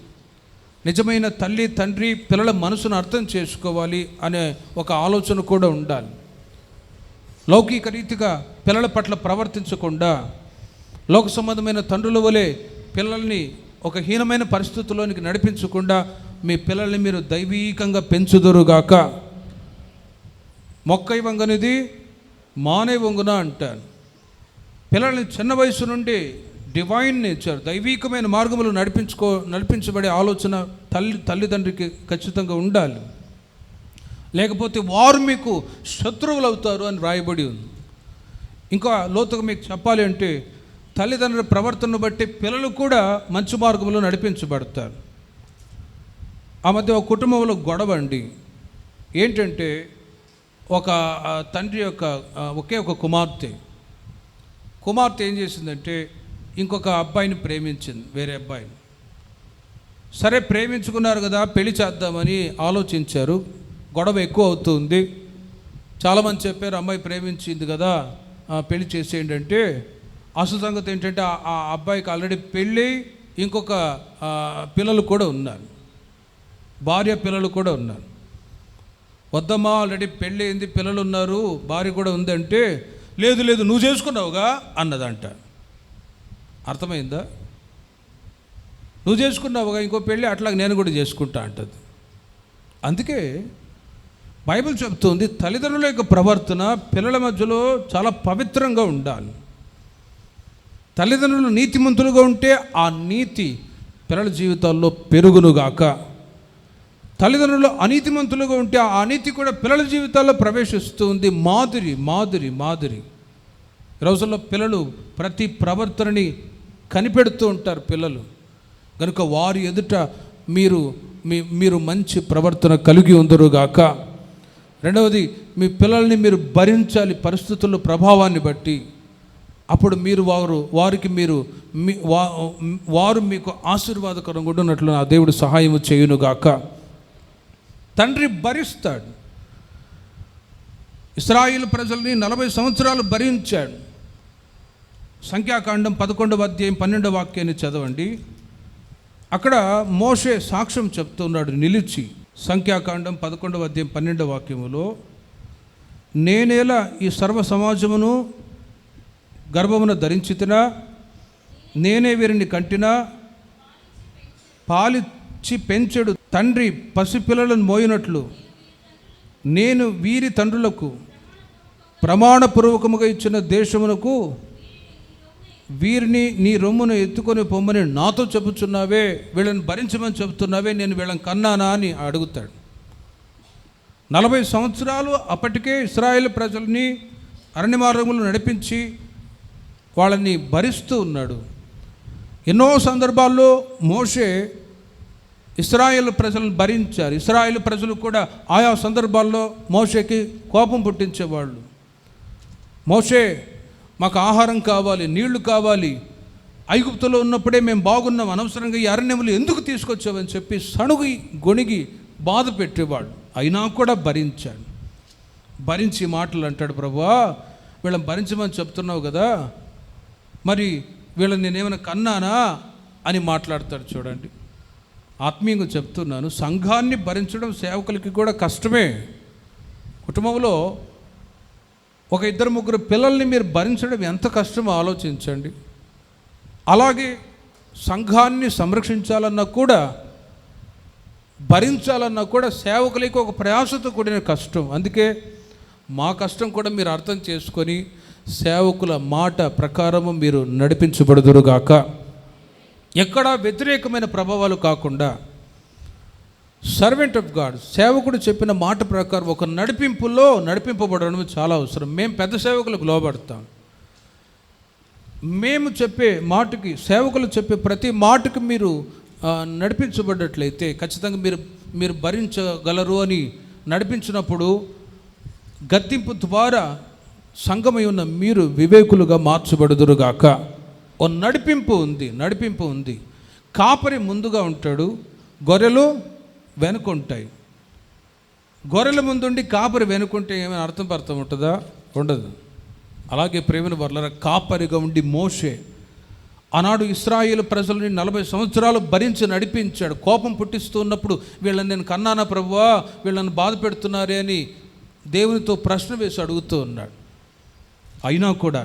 నిజమైన తల్లి తండ్రి పిల్లల మనసును అర్థం చేసుకోవాలి అనే ఒక ఆలోచన కూడా ఉండాలి. లౌకిక రీతిగా పిల్లల పట్ల ప్రవర్తించకుండా, లోక సంబంధమైన తండ్రుల వలె పిల్లల్ని ఒక హీనమైన పరిస్థితుల్లోనికి నడిపించకుండా మీ పిల్లల్ని మీరు దైవీకంగా పెంచుదురుగాక. మొక్కై వంగనిది మానే వంగున అంటాను. పిల్లల్ని చిన్న వయసు నుండి డివైన్ నేచర్, దైవీకమైన మార్గములు నడిపించబడే ఆలోచన తల్లిదండ్రికి ఖచ్చితంగా ఉండాలి. లేకపోతే వారు మీకు శత్రువులు అవుతారు అని రాయబడి ఉంది. ఇంకా లోతుగా మీకు చెప్పాలి అంటే, తల్లిదండ్రుల ప్రవర్తనను బట్టి పిల్లలు కూడా మంచి మార్గంలో నడిపించబడతారు. ఆ మధ్య ఒక కుటుంబంలో గొడవ అండి. ఏంటంటే, ఒక తండ్రి యొక్క ఒకే ఒక కుమార్తె ఏం చేసిందంటే, ఇంకొక అబ్బాయిని ప్రేమించింది, వేరే అబ్బాయిని. సరే, ప్రేమించుకున్నారు కదా, పెళ్లి చేద్దామని ఆలోచించారు. గొడవ ఎక్కువ అవుతుంది. చాలామంది చెప్పారు, అమ్మాయి ప్రేమించింది కదా పెళ్లి చేసేయండి అంటే, అసలు సంగతి ఏంటంటే ఆ అబ్బాయికి ఆల్రెడీ పెళ్ళి ఇంకొక పిల్లలు కూడా ఉన్నారు, భార్య పిల్లలు కూడా ఉన్నారు. వద్దమ్మా, ఆల్రెడీ పెళ్ళి అయింది, పిల్లలు ఉన్నారు, భార్య కూడా ఉందంటే, లేదు నువ్వు చేసుకున్నావుగా అన్నదంట. అర్థమైందా? నువ్వు చేసుకున్నావుగా ఇంకో పెళ్ళి, అట్లాగే నేను కూడా చేసుకుంటా అంటది. అందుకే బైబిల్ చెప్తుంది, తల్లిదండ్రుల యొక్క ప్రవర్తన పిల్లల మధ్యలో చాలా పవిత్రంగా ఉండాలి. తల్లిదండ్రులు నీతిమంతులుగా ఉంటే ఆ నీతి పిల్లల జీవితాల్లో పెరుగునుగాక. తల్లిదండ్రులు అనీతిమంతులుగా ఉంటే ఆ అనీతి కూడా పిల్లల జీవితాల్లో ప్రవేశిస్తుంది. మాదిరి ఈ రోజుల్లో పిల్లలు ప్రతి ప్రవర్తనని కనిపెడుతూ ఉంటారు పిల్లలు. కనుక వారి ఎదుట మీరు మంచి ప్రవర్తన కలిగి ఉందరుగాక. రెండవది, మీ పిల్లల్ని మీరు భరించాలి పరిస్థితుల ప్రభావాన్ని బట్టి. అప్పుడు వారు మీకు ఆశీర్వాదకరంగా ఉంటున్నట్లు నా దేవుడు సహాయం చేయునుగాక. తండ్రి భరిస్తాడు. ఇశ్రాయేలు ప్రజల్ని 40 సంవత్సరాలు భరించాడు. సంఖ్యాకాండం 11వ అధ్యాయం 12వ వాక్యాన్ని చదవండి. అక్కడ మోషే సాక్ష్యం చెప్తున్నాడు నిలిచి. సంఖ్యాకాండం 11వ అధ్యాయం 12వ వాక్యములో, నేనేలా ఈ సర్వ సమాజమును గర్భమున ధరించితినా, నేనే వీరిని కంటినా, పాలిచ్చి పెంచెడు తండ్రి పసిపిల్లలను మోయినట్లు నేను వీరి తండ్రులకు ప్రమాణపూర్వకముగా ఇచ్చిన దేశమునకు వీరిని నీ రొమ్మును ఎత్తుకొని పొమ్మని నాతో చెబుతున్నావే, వీళ్ళని భరించమని చెబుతున్నావే, నేను వీళ్ళని కన్నానా అని అడుగుతాడు. 40 సంవత్సరాలు అప్పటికే ఇశ్రాయేలు ప్రజల్ని అరణ్య మార్గములు నడిపించి వాళ్ళని భరిస్తూ ఉన్నాడు. ఎన్నో సందర్భాల్లో మోషే ఇశ్రాయేలు ప్రజలను భరించారు. ఇశ్రాయేలు ప్రజలు కూడా ఆయా సందర్భాల్లో మోషేకి కోపం పుట్టించేవాళ్ళు. మోషే, మాకు ఆహారం కావాలి, నీళ్లు కావాలి, ఐగుప్తులో ఉన్నప్పుడే మేము బాగున్నాం, అనవసరంగా ఈ అరణ్యములు ఎందుకు తీసుకొచ్చావని చెప్పి సణుగి గొణిగి బాధ పెట్టేవాడు. అయినా కూడా భరించాడు. భరించి మాటలు అంటాడు, ప్రభువా వీళ్ళని భరించమని చెప్తున్నావు కదా, మరి వీళ్ళని నేనేమైనా కన్నానా అని మాట్లాడతాడు. చూడండి, ఆత్మీయంగా చెప్తున్నాను, సంఘాన్ని భరించడం సేవకులకి కూడా కష్టమే. కుటుంబంలో ఒక 2-3 పిల్లల్ని మీరు భరించడం ఎంత కష్టమో ఆలోచించండి. అలాగే సంఘాన్ని సంరక్షించాలన్నా కూడా, భరించాలన్నా కూడా సేవకులకి ఒక ప్రయాసతో కూడిన కష్టం. అందుకే మా కష్టం కూడా మీరు అర్థం చేసుకొని సేవకుల మాట ప్రకారము మీరు నడిపించబడుదురుగాక. ఎక్కడా వ్యతిరేకమైన ప్రభావాలు కాకుండా సర్వెంట్ ఆఫ్ గాడ్, సేవకుడు చెప్పిన మాట ప్రకారం ఒక నడిపింపులో నడిపింపబడడం చాలా అవసరం. మేము పెద్ద సేవకులకు లోబడతాం. మేము చెప్పే మాటకి, సేవకులు చెప్పే ప్రతి మాటకి మీరు నడిపించబడ్డట్లయితే ఖచ్చితంగా మీరు భరించగలరు అని నడిపించినప్పుడు గద్దింపు ద్వారా సంఘమై ఉన్న మీరు వివేకులుగా మార్చబడుదురుగాక. ఓ నడిపింపు ఉంది. కాపరి ముందుగా ఉంటాడు, గొర్రెలు వెనుకుంటాయి. గొర్రెల ముందుండి కాపరి వెనుకుంటే ఏమైనా అర్థం ఉంటుందా? ఉండదు. అలాగే ప్రేమను వర్లరా, కాపరిగా ఉండి మోషే ఆనాడు ఇశ్రాయేలు ప్రజలని 40 సంవత్సరాలు భరించి నడిపించాడు. కోపం పుట్టిస్తూ ఉన్నప్పుడు వీళ్ళని నేను కన్నానా ప్రభువా, వీళ్ళని బాధ పెడుతున్నారే అని దేవునితో ప్రశ్న వేసి అడుగుతూ ఉన్నాడు. అయినా కూడా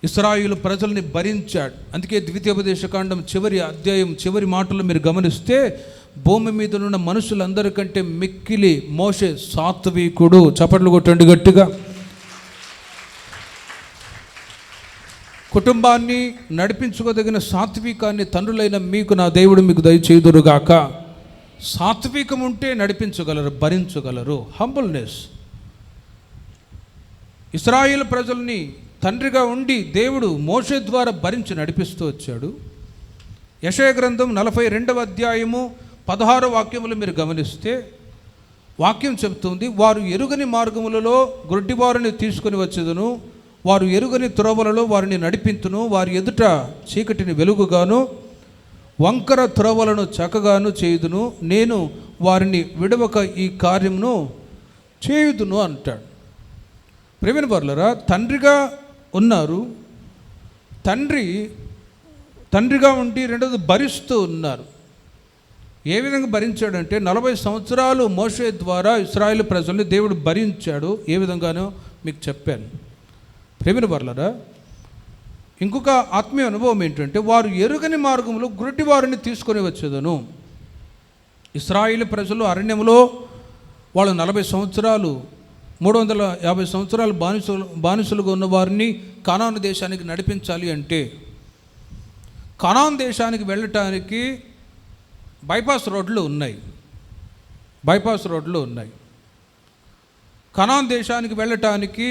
ఇశ్రాయేలు ప్రజల్ని భరించాడు. అందుకే ద్వితీయోపదేశకాండం చివరి అధ్యాయం చివరి మాటలు మీరు గమనిస్తే, భూమి మీద ఉన్న మనుషులందరికంటే మిక్కిలి మోషే సాత్వికుడు. చప్పట్లు కొట్టండి గట్టిగా. కుటుంబాన్ని నడిపించుకోదగిన సాత్వికాన్ని తండ్రులైన మీకు నా దేవుడు మీకు దయచేయుదురుగాక. సాత్వికం ఉంటే నడిపించగలరు, భరించగలరు. హంబుల్నెస్. ఇశ్రాయేలు ప్రజల్ని తండ్రిగా ఉండి దేవుడు మోషే ద్వారా భరించి నడిపిస్తూ వచ్చాడు. యెషయా గ్రంథం 42వ అధ్యాయము 16వ వాక్యములు మీరు గమనిస్తే వాక్యం చెబుతుంది, వారు ఎరుగని మార్గములలో గ్రుడ్డివారిని తీసుకొని వచ్చేదను, వారు ఎరుగని త్రోవలలో వారిని నడిపింతును, వారి ఎదుట చీకటిని వెలుగుగాను వంకర త్రోవలను చక్కగాను చేయుదును, నేను వారిని విడవక ఈ కార్యమును చేయుదును అంటాడు. ప్రేమైన వర్లరా, తండ్రిగా ఉన్నారు, తండ్రిగా ఉండి రెండోది భరిస్తూ ఉన్నారు. ఏ విధంగా భరించాడంటే 40 సంవత్సరాలు మోషే ద్వారా ఇశ్రాయేలు ప్రజల్ని దేవుడు భరించాడు. ఏ విధంగానో మీకు చెప్పాను. ప్రేమైన వర్లరా, ఇంకొక ఆత్మీయ అనుభవం ఏంటంటే, వారు ఎరుగని మార్గంలో గురుటి వారిని తీసుకొని వచ్చేదను. ఇశ్రాయేలు ప్రజలు అరణ్యంలో వాళ్ళు 40 సంవత్సరాలు 350 సంవత్సరాలు బానిసలుగా ఉన్న వారిని కానాను దేశానికి నడిపించాలి అంటే, కానాను దేశానికి వెళ్ళటానికి బైపాస్ రోడ్లు ఉన్నాయి. కనాన్ దేశానికి వెళ్ళటానికి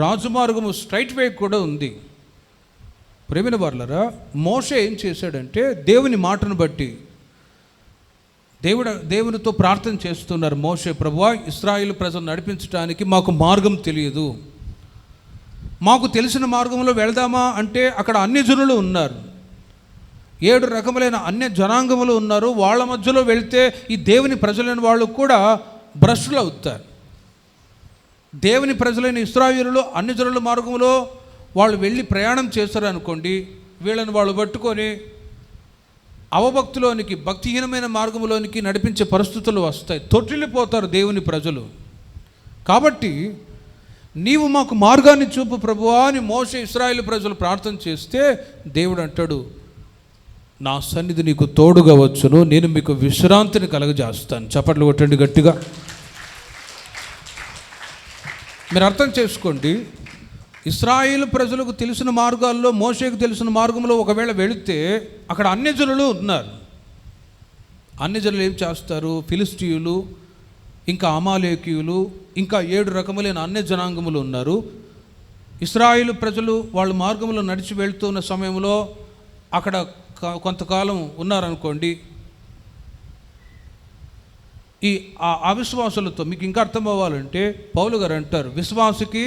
రాజమార్గము స్ట్రైట్ వే కూడా ఉంది. ప్రేమిన వర్లరా, మోషే ఏం చేశాడంటే దేవుని మాటను బట్టి దేవునితో ప్రార్థన చేస్తున్నారు. మోషే, ప్రభువా ఇశ్రాయేలు ప్రజలు నడిపించడానికి మాకు మార్గం తెలియదు, మాకు తెలిసిన మార్గంలో వెళదామా అంటే అక్కడ అన్ని జనులు ఉన్నారు, 7 రకములైన అన్య జనాంగములు ఉన్నారు. వాళ్ళ మధ్యలో వెళ్తే ఈ దేవుని ప్రజలైన వాళ్ళు కూడా భ్రష్టులు అవుతారు. దేవుని ప్రజలైన ఇశ్రాయేలులో అన్ని జనుల మార్గంలో వాళ్ళు వెళ్ళి ప్రయాణం చేస్తారనుకోండి, వీళ్ళని వాళ్ళు పట్టుకొని అవభక్తిలోనికి, భక్తిహీనమైన మార్గంలోనికి నడిపించే పరిస్థితులు వస్తాయి. తొట్టిల్లిపోతారు దేవుని ప్రజలు. కాబట్టి నీవు మాకు మార్గాన్ని చూపు ప్రభువా అని మోషే ఇశ్రాయేలు ప్రజలు ప్రార్థన చేస్తే దేవుడు అంటాడు, నా సన్నిధి నీకు తోడుగా వచ్చును, నేను మీకు విశ్రాంతిని కలగజేస్తాను. చప్పట్లు కొట్టండి గట్టిగా. మీరు అర్థం చేసుకోండి, ఇశ్రాయేలు ప్రజలకు తెలిసిన మార్గాల్లో, మోషేకు తెలిసిన మార్గంలో ఒకవేళ వెళితే అక్కడ అన్యజనులు ఉన్నారు. అన్యజనులు ఏం చేస్తారు? ఫిలిస్టీయులు, ఇంకా అమాలేకీయులు, ఇంకా 7 రకములైన అన్య జనాంగములు ఉన్నారు. ఇశ్రాయేలు ప్రజలు వాళ్ళ మార్గంలో నడిచి వెళ్తున్న సమయంలో అక్కడ కొంతకాలం ఉన్నారనుకోండి, ఈ అవిశ్వాసులతో మీకు ఇంకా అర్థం అవ్వాలంటే పౌలు గారు అంటారు, విశ్వాసికి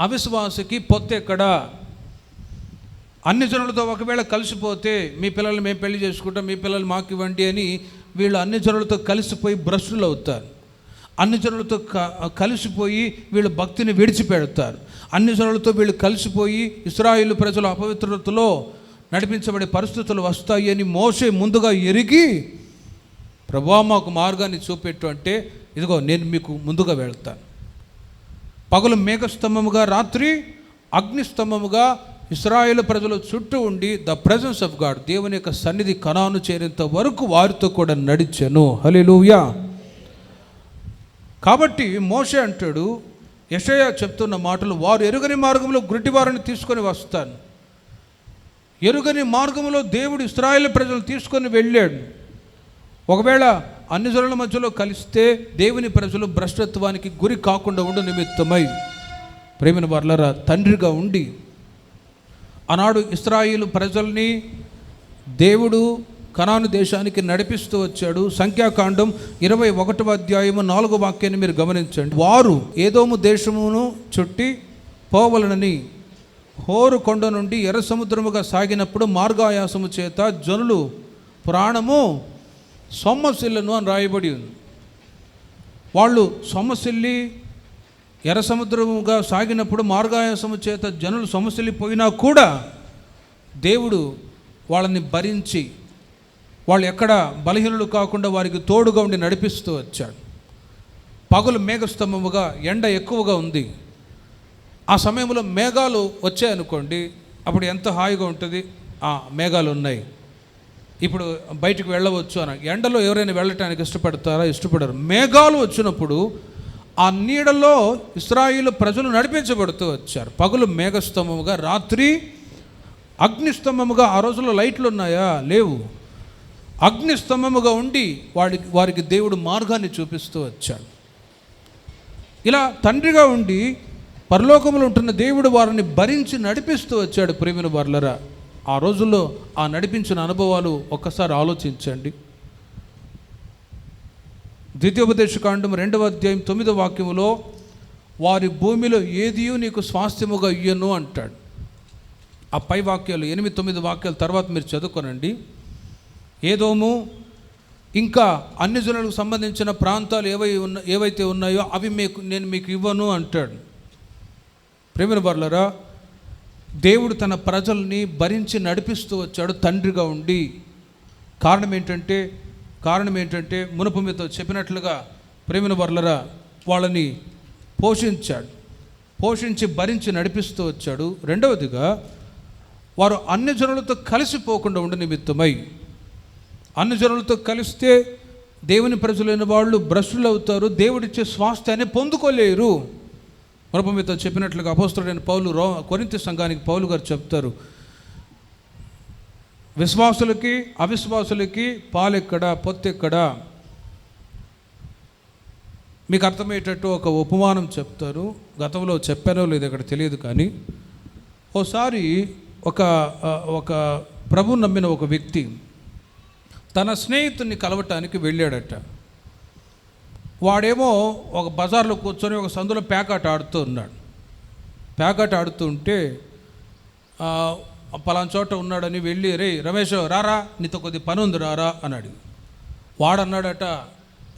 అవిశ్వాసికి పొత్తు ఎక్కడా? అన్ని జనులతో ఒకవేళ కలిసిపోతే మీ పిల్లల్ని మేము పెళ్లి చేసుకుంటాం, మీ పిల్లలు మాకు ఇవ్వండి అని వీళ్ళు అన్ని జనులతో కలిసిపోయి భ్రష్టులు అవుతారు. అన్ని జనులతో కలిసిపోయి వీళ్ళు భక్తిని విడిచిపెడతారు. అన్ని జనులతో వీళ్ళు కలిసిపోయి ఇశ్రాయేలు ప్రజలు అపవిత్రతలో నడిపించబడే పరిస్థితులు వస్తాయి అని మోషే ముందుగా ఎరిగి, ప్రభువా మాకు మార్గాన్ని చూపెట్టు అంటే, ఇదిగో నేను మీకు ముందుగా వెళ్తాను. పగలు మేఘస్తంభముగా, రాత్రి అగ్నిస్తంభముగా ఇశ్రాయేలు ప్రజలు చుట్టూ ఉండి ద ప్రెజెన్స్ ఆఫ్ గాడ్, దేవుని యొక్క సన్నిధి కనాను చేరేంత వరకు వారితో కూడా నడిచెను. హల్లెలూయా. కాబట్టి మోషే అంటాడు, యెషయా చెప్తున్న మాటలు, వారు ఎరుగని మార్గంలో గుడ్డివారిని తీసుకొని వస్తాను. ఎరుగని మార్గంలో దేవుడు ఇశ్రాయేలు ప్రజలు తీసుకొని వెళ్ళాడు. ఒకవేళ అన్ని జనుల మధ్యలో కలిస్తే దేవుని ప్రజలు భ్రష్టత్వానికి గురి కాకుండా ఉండు నిమిత్తమై ప్రేమిన వారలారా, తండ్రిగా ఉండి ఆనాడు ఇశ్రాయేలు ప్రజల్ని దేవుడు కనాను దేశానికి నడిపిస్తూ వచ్చాడు. సంఖ్యాకాండం 21వ అధ్యాయము 4వ వాక్యాన్ని మీరు గమనించండి. వారు ఏదోము దేశమును చుట్టి పోవలనని హోరు కొండ నుండి ఎర్ర సముద్రముగా సాగినప్పుడు మార్గాయాసము చేత జనులు ప్రాణము సొమ్మసిల్లను అని రాయబడి ఉంది. వాళ్ళు సొమ్మసిల్లి ఎర్ర సముద్రముగా సాగినప్పుడు మార్గాయాసము చేత జనులు సొమ్మసిల్లిపోయినా కూడా దేవుడు వాళ్ళని భరించి, వాళ్ళు ఎక్కడ బలహీనులు కాకుండా వారికి తోడుగా ఉండి నడిపిస్తూ వచ్చాడు. పగలు మేఘస్తంభముగా, ఎండ ఎక్కువగా ఉంది. ఆ సమయంలో మేఘాలు వచ్చాయనుకోండి, అప్పుడు ఎంత హాయిగా ఉంటుంది. మేఘాలు ఉన్నాయి, ఇప్పుడు బయటికి వెళ్ళవచ్చు అని. ఎండలో ఎవరైనా వెళ్ళటానికి ఇష్టపడతారా? ఇష్టపడరు. మేఘాలు వచ్చినప్పుడు ఆ నీడలో ఇశ్రాయేలు ప్రజలు నడిపించబడుతూ వచ్చారు. పగలు మేఘస్తంభముగా, రాత్రి అగ్నిస్తంభముగా. ఆ రోజుల్లో లైట్లు ఉన్నాయా? లేవు. అగ్నిస్తంభముగా ఉండి వారికి దేవుడు మార్గాన్ని చూపిస్తూ వచ్చాడు. ఇలా తండ్రిగా ఉండి పరలోకములో ఉంటున్న దేవుడు వారిని భరించి నడిపిస్తూ వచ్చాడు. ప్రేమిన వారలారా, ఆ రోజుల్లో ఆ నడిపించిన అనుభవాలు ఒక్కసారి ఆలోచించండి. ద్వితీయోపదేశకాండం 2వ అధ్యాయం 9వ వాక్యములో, వారి భూమిలో ఏదియూ నీకు స్వాస్థ్యముగా ఇయ్యను అంటాడు. ఆ పై వాక్యాలు 8-9 వాక్యాల తర్వాత మీరు చదువుకోనండి. ఏదోము ఇంకా అన్ని జనులకు సంబంధించిన ప్రాంతాలు ఏవైతే ఉన్నాయో అవి నేను మీకు ఇవ్వను అంటాడు. ప్రేమిన వారలారా, దేవుడు తన ప్రజల్ని భరించి నడిపిస్తూ వచ్చాడు తండ్రిగా ఉండి. కారణం ఏంటంటే మునుపు మీతో చెప్పినట్లుగా ప్రేమిన వారలారా, వాళ్ళని పోషించి భరించి నడిపిస్తూ వచ్చాడు. రెండవదిగా, వారు అన్ని జనులతో కలిసిపోకుండా ఉండే నిమిత్తమై, అన్ని జనులతో కలిస్తే దేవుని ప్రజలైన వాళ్ళు భ్రష్టులు అవుతారు, దేవుడిచ్చే స్వాస్థ్యాన్ని పొందుకోలేరు. మరొక మీతో చెప్పినట్లుగా అపోస్తలుడైన పౌలు కొరింథీ సంఘానికి పౌలు గారు చెప్తారు, విశ్వాసులకి అవిశ్వాసులకి పాలెక్కడ, పొత్తెక్కడ. మీకు అర్థమయ్యేటట్టు ఒక ఉపమానం చెప్తారు. గతంలో చెప్పానో లేదో ఇక్కడ తెలియదు, కానీ ఓసారి ఒక ప్రభు నమ్మిన ఒక వ్యక్తి తన స్నేహితుడిని కలవటానికి వెళ్ళాడట. వాడేమో ఒక బజార్లో కూర్చొని ఒక సందులో పేకాట ఆడుతూ ఉన్నాడు. పేకాట ఆడుతూ ఉంటే పలానా చోట ఉన్నాడని వెళ్ళి, రే రమేష్ రారా, నీతో కొద్ది పని ఉంది రారా అన్నాడు. వాడన్నాడట,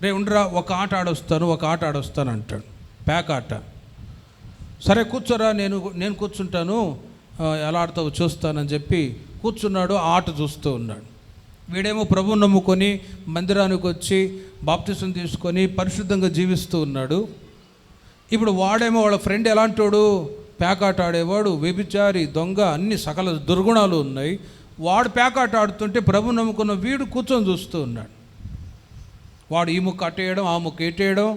రే ఉండరా, ఒక ఆట ఆడొస్తాను అంటాడు. పేకాట. సరే కూర్చోరా, నేను కూర్చుంటాను, ఎలా ఆడతావు చూస్తానని చెప్పి కూర్చున్నాడు. ఆట చూస్తూ ఉన్నాడు. వీడేమో ప్రభువు నమ్ముకొని మందిరానికి వచ్చి బాప్తిసం తీసుకొని పరిశుద్ధంగా జీవిస్తూ ఉన్నాడు. ఇప్పుడు వాడేమో వాళ్ళ ఫ్రెండ్ ఎలాంటోడు, పేకాట ఆడేవాడు, వ్యభిచారి, దొంగ, అన్ని సకల దుర్గుణాలు ఉన్నాయి. వాడు పేకాట ఆడుతుంటే ప్రభు నమ్ముకున్న వీడు కూర్చొని చూస్తూ ఉన్నాడు. వాడు ఈ ముక్క అట్టేయడం, ఆ ముక్క ఎట్టేయడం,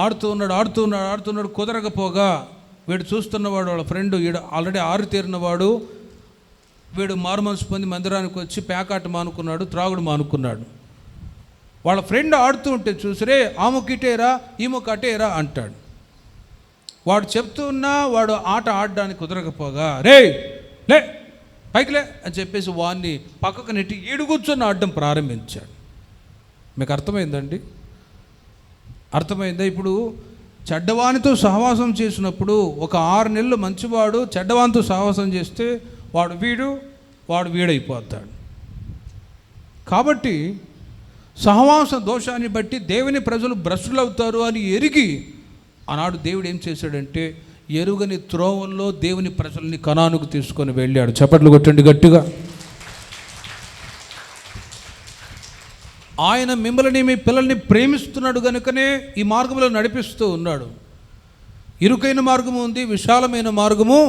ఆడుతూ ఉన్నాడు. కుదరకపోగా వీడు చూస్తున్నవాడు, వాళ్ళ ఫ్రెండ్, వీడు ఆల్రెడీ ఆరుతేరినవాడు, వీడు మారుమనసు పొంది మందిరానికి వచ్చి పేకాట మానుకున్నాడు, త్రాగుడు మానుకున్నాడు. వాళ్ళ ఫ్రెండ్ ఆడుతూ ఉంటే చూసిరే, ఆ ముక్క ఇటేరా, ఈ ముక్క అట్టేరా అంటాడు. వాడు చెప్తూ ఉన్నా వాడు ఆట ఆడడానికి కుదరకపోగా, రే లే పైకిలే అని చెప్పేసి వాడిని పక్కకు నెట్టి ఈడు కూర్చొని ఆడడం ప్రారంభించాడు. మీకు అర్థమైందండి? అర్థమైందా? ఇప్పుడు చెడ్డవానితో సహవాసం చేసినప్పుడు, ఒక 6 నెలలు మంచివాడు చెడ్డవానితో సహవాసం చేస్తే వాడు వీడైపోతాడు. కాబట్టి సహవాస దోషాన్ని బట్టి దేవుని ప్రజలు భ్రష్టులవుతారు అని ఎరిగి ఆనాడు దేవుడు ఏం చేశాడంటే ఎరుగని త్రోవల్లో దేవుని ప్రజల్ని కనానుకు తీసుకొని వెళ్ళాడు. చప్పట్లు కొట్టండి గట్టిగా. ఆయన మిమ్మల్ని, మీ పిల్లల్ని ప్రేమిస్తున్నాడు కనుకనే ఈ మార్గంలో నడిపిస్తూ ఉన్నాడు. ఇరుకైన మార్గము ఉంది, విశాలమైన మార్గము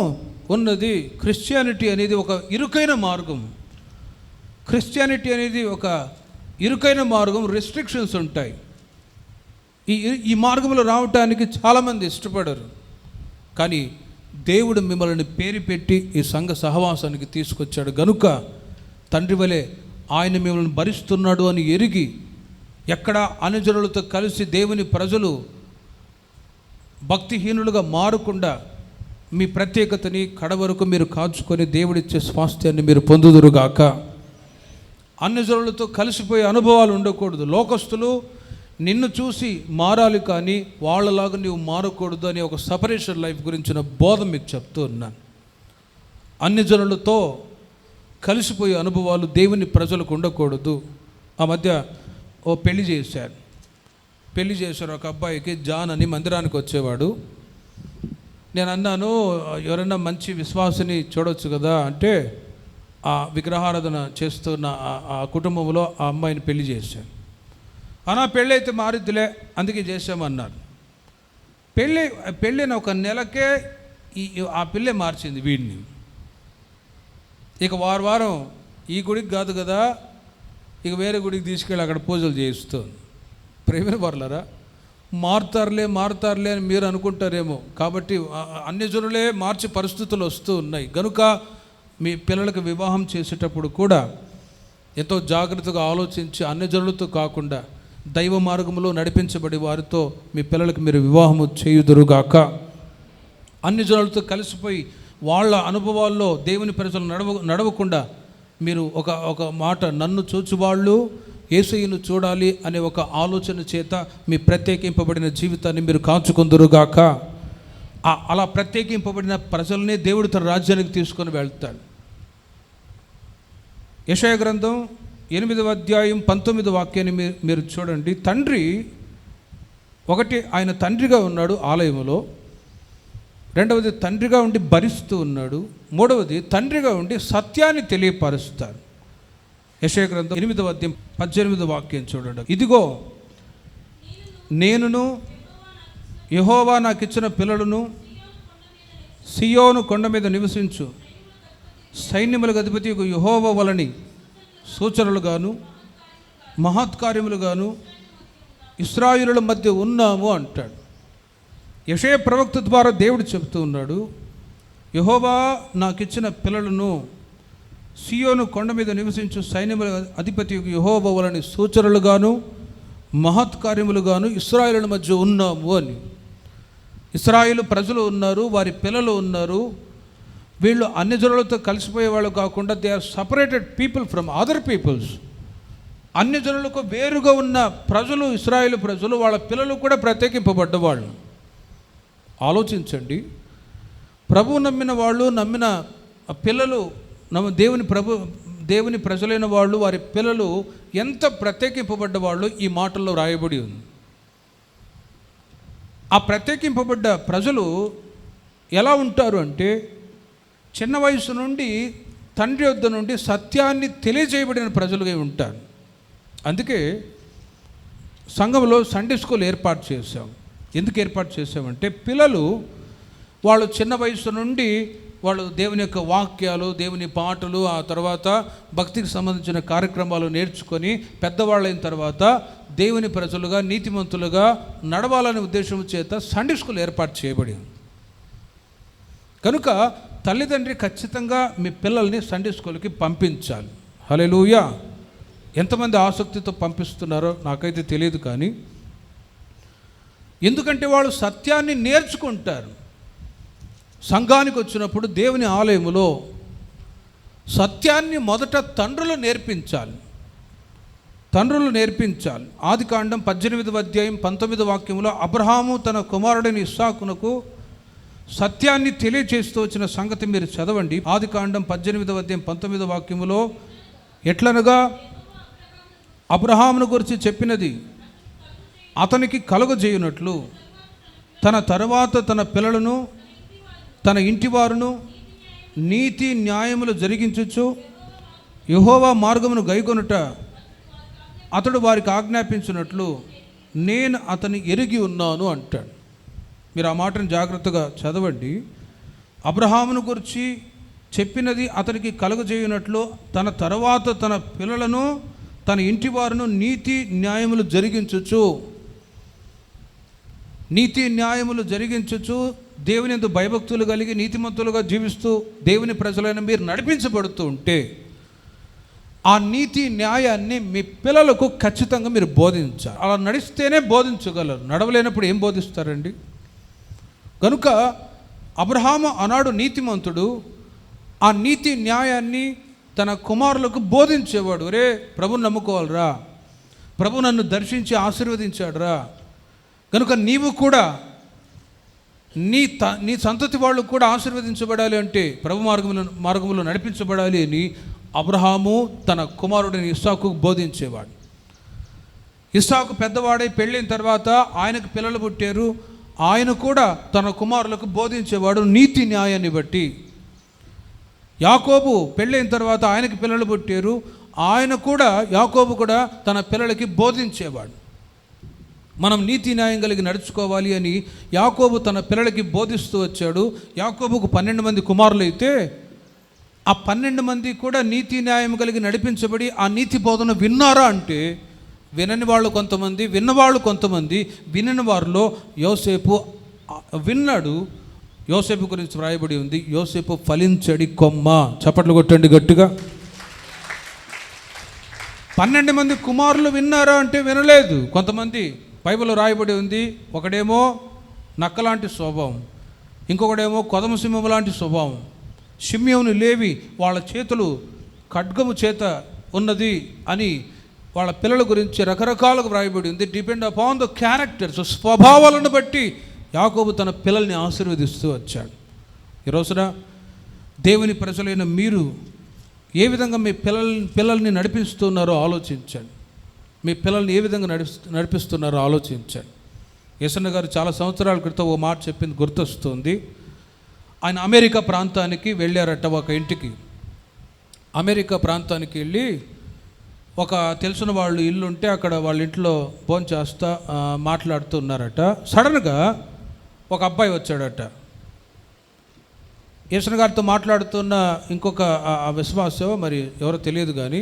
ఉన్నది. క్రిస్టియానిటీ అనేది ఒక ఇరుకైన మార్గం. క్రిస్టియానిటీ అనేది ఒక ఇరుకైన మార్గం. రెస్ట్రిక్షన్స్ ఉంటాయి. ఈ మార్గంలో రావటానికి చాలామంది ఇష్టపడరు. కానీ దేవుడు మిమ్మల్ని పేరు పెట్టి ఈ సంఘ సహవాసానికి తీసుకొచ్చాడు గనుక తండ్రి వలె ఆయన మిమ్మల్ని భరిస్తున్నాడు అని ఎరిగి ఎక్కడ అనుజనులతో కలిసి దేవుని ప్రజలు భక్తిహీనులుగా మారకుండా మీ ప్రత్యేకతని కడవరకు మీరు కాచుకొని దేవుడిచ్చే స్వాస్థ్యాన్ని మీరు పొందుదురుగాక. అన్యజనులతో కలిసిపోయే అనుభవాలు ఉండకూడదు. లోకస్తులు నిన్ను చూసి మారాలి, కానీ వాళ్ళలాగా నీవు మారకూడదు అనే ఒక సపరేషన్ లైఫ్ గురించిన బోధ మీకు చెప్తూ ఉన్నాను. అన్యజనులతో కలిసిపోయే అనుభవాలు దేవుని ప్రజలకు ఉండకూడదు. ఆ మధ్య పెళ్లి చేశారు ఒక అబ్బాయికి. జాన్ అని మందిరానికి వచ్చేవాడు. నేను అన్నాను, ఎవరైనా మంచి విశ్వాసిని చూడవచ్చు కదా అంటే, ఆ విగ్రహారాధన చేస్తున్న ఆ కుటుంబంలో ఆ అమ్మాయిని పెళ్లి చేశాను. అనా పెళ్ళి అయితే మారిద్దులే అందుకే చేసామన్నారు. పెళ్ళైన ఒక నెలకే ఆ పిల్లే మార్చింది వీడిని. ఇక వారం ఈ గుడికి కాదు కదా, ఇక వేరే గుడికి తీసుకెళ్ళి అక్కడ పూజలు చేయిస్తుంది. ప్రేమిన వర్లరా, మారుతారులే అని మీరు అనుకుంటారేమో. కాబట్టి అన్యజనులే మార్చే పరిస్థితులు వస్తూ ఉన్నాయి. కనుక మీ పిల్లలకు వివాహం చేసేటప్పుడు కూడా ఎంతో జాగ్రత్తగా ఆలోచించి అన్యజనులతో కాకుండా దైవ మార్గంలో నడిపించబడి వారితో మీ పిల్లలకు మీరు వివాహము చేయుదురుగాక. అన్యజనులతో కలిసిపోయి వాళ్ళ అనుభవాల్లో దేవుని ప్రజలు నడవకుండా మీరు ఒక మాట, నన్ను చూచువాళ్ళు యేసయ్యను చూడాలి అనే ఒక ఆలోచన చేత మీ ప్రత్యేకింపబడిన జీవితాన్ని మీరు కాచుకుందురుగాక. అలా ప్రత్యేకింపబడిన ప్రజల్ని దేవుడు తన రాజ్యానికి తీసుకొని వెళ్తాడు. యెషయా గ్రంథం 8వ అధ్యాయం 19వ వాక్యాన్ని మీరు చూడండి. తండ్రి ఒకటి, ఆయన తండ్రిగా ఉన్నాడు ఆలయంలో. రెండవది, తండ్రిగా ఉండి భరిస్తూ ఉన్నాడు. మూడవది, తండ్రిగా ఉండి సత్యాన్ని తెలియపరుస్తాడు. యెషయా గ్రంథం 8వ అధ్యాయం 18వ వాక్యం చూడండి. ఇదిగో నేనును యెహోవా నాకు ఇచ్చిన పిల్లలను సియోను కొండ మీద నివసించు సైన్యములకు అధిపతి యెహోవా వలని సూచనలుగాను మహత్కార్యములుగాను ఇశ్రాయేలుల మధ్య ఉన్నాము అంటాడు. యెషయా ప్రవక్త ద్వారా దేవుడు చెప్తూ ఉన్నాడు, యెహోవా నాకు ఇచ్చిన పిల్లలను సియోను కొండ మీద నివసించు సైన్యముల అధిపతి యెహోవా వలని సూచనలుగాను మహత్కార్యములుగాను ఇశ్రాయేలుల మధ్య ఉన్నాము అని. ఇశ్రాయేలు ప్రజలు ఉన్నారు, వారి పిల్లలు ఉన్నారు. వీళ్ళు అన్యజనులతో కలిసిపోయే వాళ్ళు కాకుండా they are separated people from other peoples. అన్యజనులకు వేరుగా ఉన్న ప్రజలు ఇశ్రాయేలు ప్రజలు, వాళ్ళ పిల్లలు కూడా ప్రత్యేకింపబడ్డవాళ్ళు. ఆలోచించండి, ప్రభువు నమ్మిన వాళ్ళు, నమ్మిన పిల్లలు, దేవుని ప్రజలైన వాళ్ళు, వారి పిల్లలు ఎంత ప్రత్యేకింపబడ్డ వాళ్ళు ఈ మాటల్లో రాయబడి ఉంది. ఆ ప్రత్యేకింపబడ్డ ప్రజలు ఎలా ఉంటారు అంటే, చిన్న వయసు నుండి తండ్రి వద్ద నుండి సత్యాన్ని తెలియజేయబడిన ప్రజలుగా ఉంటారు. అందుకే సంఘంలో సండే స్కూల్ ఏర్పాటు చేశాం. ఎందుకు ఏర్పాటు చేసామంటే, పిల్లలు వాళ్ళు చిన్న వయసు నుండి వాళ్ళు దేవుని యొక్క వాక్యాలు, దేవుని పాటలు, ఆ తర్వాత భక్తికి సంబంధించిన కార్యక్రమాలు నేర్చుకొని పెద్దవాళ్ళైన తర్వాత దేవుని ప్రజలుగా, నీతిమంతులుగా నడవాలనే ఉద్దేశం చేత సండే స్కూల్ ఏర్పాటు చేయబడింది. కనుక తల్లిదండ్రి ఖచ్చితంగా మీ పిల్లల్ని సండే స్కూల్కి పంపించాలి. హల్లెలూయా. ఎంతమంది ఆసక్తితో పంపిస్తున్నారో నాకైతే తెలియదు, కానీ ఎందుకంటే వాళ్ళు సత్యాన్ని నేర్చుకుంటారు. సంఘానికి వచ్చినప్పుడు దేవుని ఆలయములో సత్యాన్ని మొదట తండ్రులు నేర్పించాలి. ఆదికాండం 18వ అధ్యాయం 19వ వాక్యంలో అబ్రహాము తన కుమారుడిని ఇస్సాకునకు సత్యాన్ని తెలియచేస్తూ వచ్చిన సంగతి మీరు చదవండి. ఆదికాండం 18వ అధ్యాయం 19వ వాక్యములో ఎట్లనగా అబ్రహామును గురించి చెప్పినది అతనికి కలుగజేయునట్లు తన తరువాత తన పిల్లలను తన ఇంటివారును నీతి న్యాయములు జరిగించుచు యెహోవా మార్గమును గైకొనుట అతడు వారికి ఆజ్ఞాపించినట్లు నేను అతని ఎరిగి ఉన్నాను అంటాడు. మీరు ఆ మాటను జాగ్రత్తగా చదవండి. అబ్రహామును గురించి చెప్పినది అతనికి కలుగజేయునట్లు తన తర్వాత తన పిల్లలను తన ఇంటి వారును నీతి న్యాయములు జరిగించుచు, నీతి న్యాయములు జరిగించుచు దేవుని యందు భయభక్తులు కలిగి నీతిమంతులుగా జీవిస్తూ దేవుని ప్రజలైన మీరు నడిపించబడుతూ ఉంటే ఆ నీతి న్యాయాన్ని మీ పిల్లలకు ఖచ్చితంగా మీరు బోధించాలి. అలా నడిస్తేనే బోధించగలరు. నడవలేనప్పుడు ఏం బోధిస్తారండి? కనుక అబ్రహాము ఆనాడు నీతిమంతుడు. ఆ నీతి న్యాయాన్ని తన కుమారులకు బోధించేవాడు. రే, ప్రభుని నమ్ముకోవాలరా, ప్రభు నన్ను దర్శించి ఆశీర్వదించాడురా, కనుక నీవు కూడా నీ సంతతి వాళ్ళు కూడా ఆశీర్వదించబడాలి అంటే ప్రభు మార్గంలో నడిపించబడాలి అని అబ్రహాము తన కుమారుడిని ఇస్సాకు బోధించేవాడు. ఇస్సాకు పెద్దవాడై పెళ్ళైన తర్వాత ఆయనకు పిల్లలు పుట్టారు. ఆయన కూడా తన కుమారులకు బోధించేవాడు నీతి న్యాయాన్ని బట్టి. యాకోబు పెళ్ళైన తర్వాత ఆయనకి పిల్లలు పుట్టారు. యాకోబు కూడా తన పిల్లలకి బోధించేవాడు. మనం నీతి న్యాయం కలిగి నడుచుకోవాలి అని యాకోబు తన పిల్లలకి బోధిస్తూ వచ్చాడు. యాకోబుకు 12 మంది కుమారులు అయితే ఆ 12 మంది కూడా నీతి న్యాయం కలిగి నడిపించబడి ఆ నీతి బోధన విన్నారా అంటే వినని వాళ్ళు కొంతమంది, విన్నవాళ్ళు కొంతమంది. వినని వారిలో యోసేపు విన్నాడు. యోసేపు గురించి వ్రాయబడి ఉంది, యోసేపు ఫలించడి కొమ్మ. చప్పట్లు కొట్టండి గట్టిగా. 12 మంది కుమారులు విన్నారా అంటే వినలేదు. కొంతమంది బైబిల్లో రాయబడి ఉంది, ఒకడేమో నక్కలాంటి స్వభావం, ఇంకొకడేమో కొదమసింహం లాంటి స్వభావం. షిమ్యోను, లేవి వాళ్ళ చేతులు ఖడ్గము చేత ఉన్నది అని వాళ్ళ పిల్లల గురించి రకరకాలుగా వ్రాయబడి ఉంది. డిపెండ్ అపాన్ ద క్యారెక్టర్స్, స్వభావాలను బట్టి యాకోబు తన పిల్లల్ని ఆశీర్వదిస్తూ వచ్చాడు. ఈ రోజున దేవుని ప్రజలైన మీరు ఏ విధంగా మీ పిల్లల్ని నడిపిస్తున్నారో ఆలోచించండి. మీ పిల్లల్ని ఏ విధంగా నడిపిస్తున్నారో ఆలోచించండి. యేసన్న గారు చాలా సంవత్సరాల క్రితం ఓ మాట చెప్పింది గుర్తొస్తుంది. ఆయన అమెరికా ప్రాంతానికి వెళ్ళారట. ఒక ఇంటికి అమెరికా ప్రాంతానికి వెళ్ళి ఒక తెలిసిన వాళ్ళు ఇల్లు ఉంటే అక్కడ వాళ్ళ ఇంట్లో భోంచేస్తా మాట్లాడుతున్నారట. సడన్గా ఒక అబ్బాయి వచ్చాడట. యేసన్న గారితో మాట్లాడుతున్న ఇంకొక విశ్వాసో మరి ఎవరో తెలియదు కానీ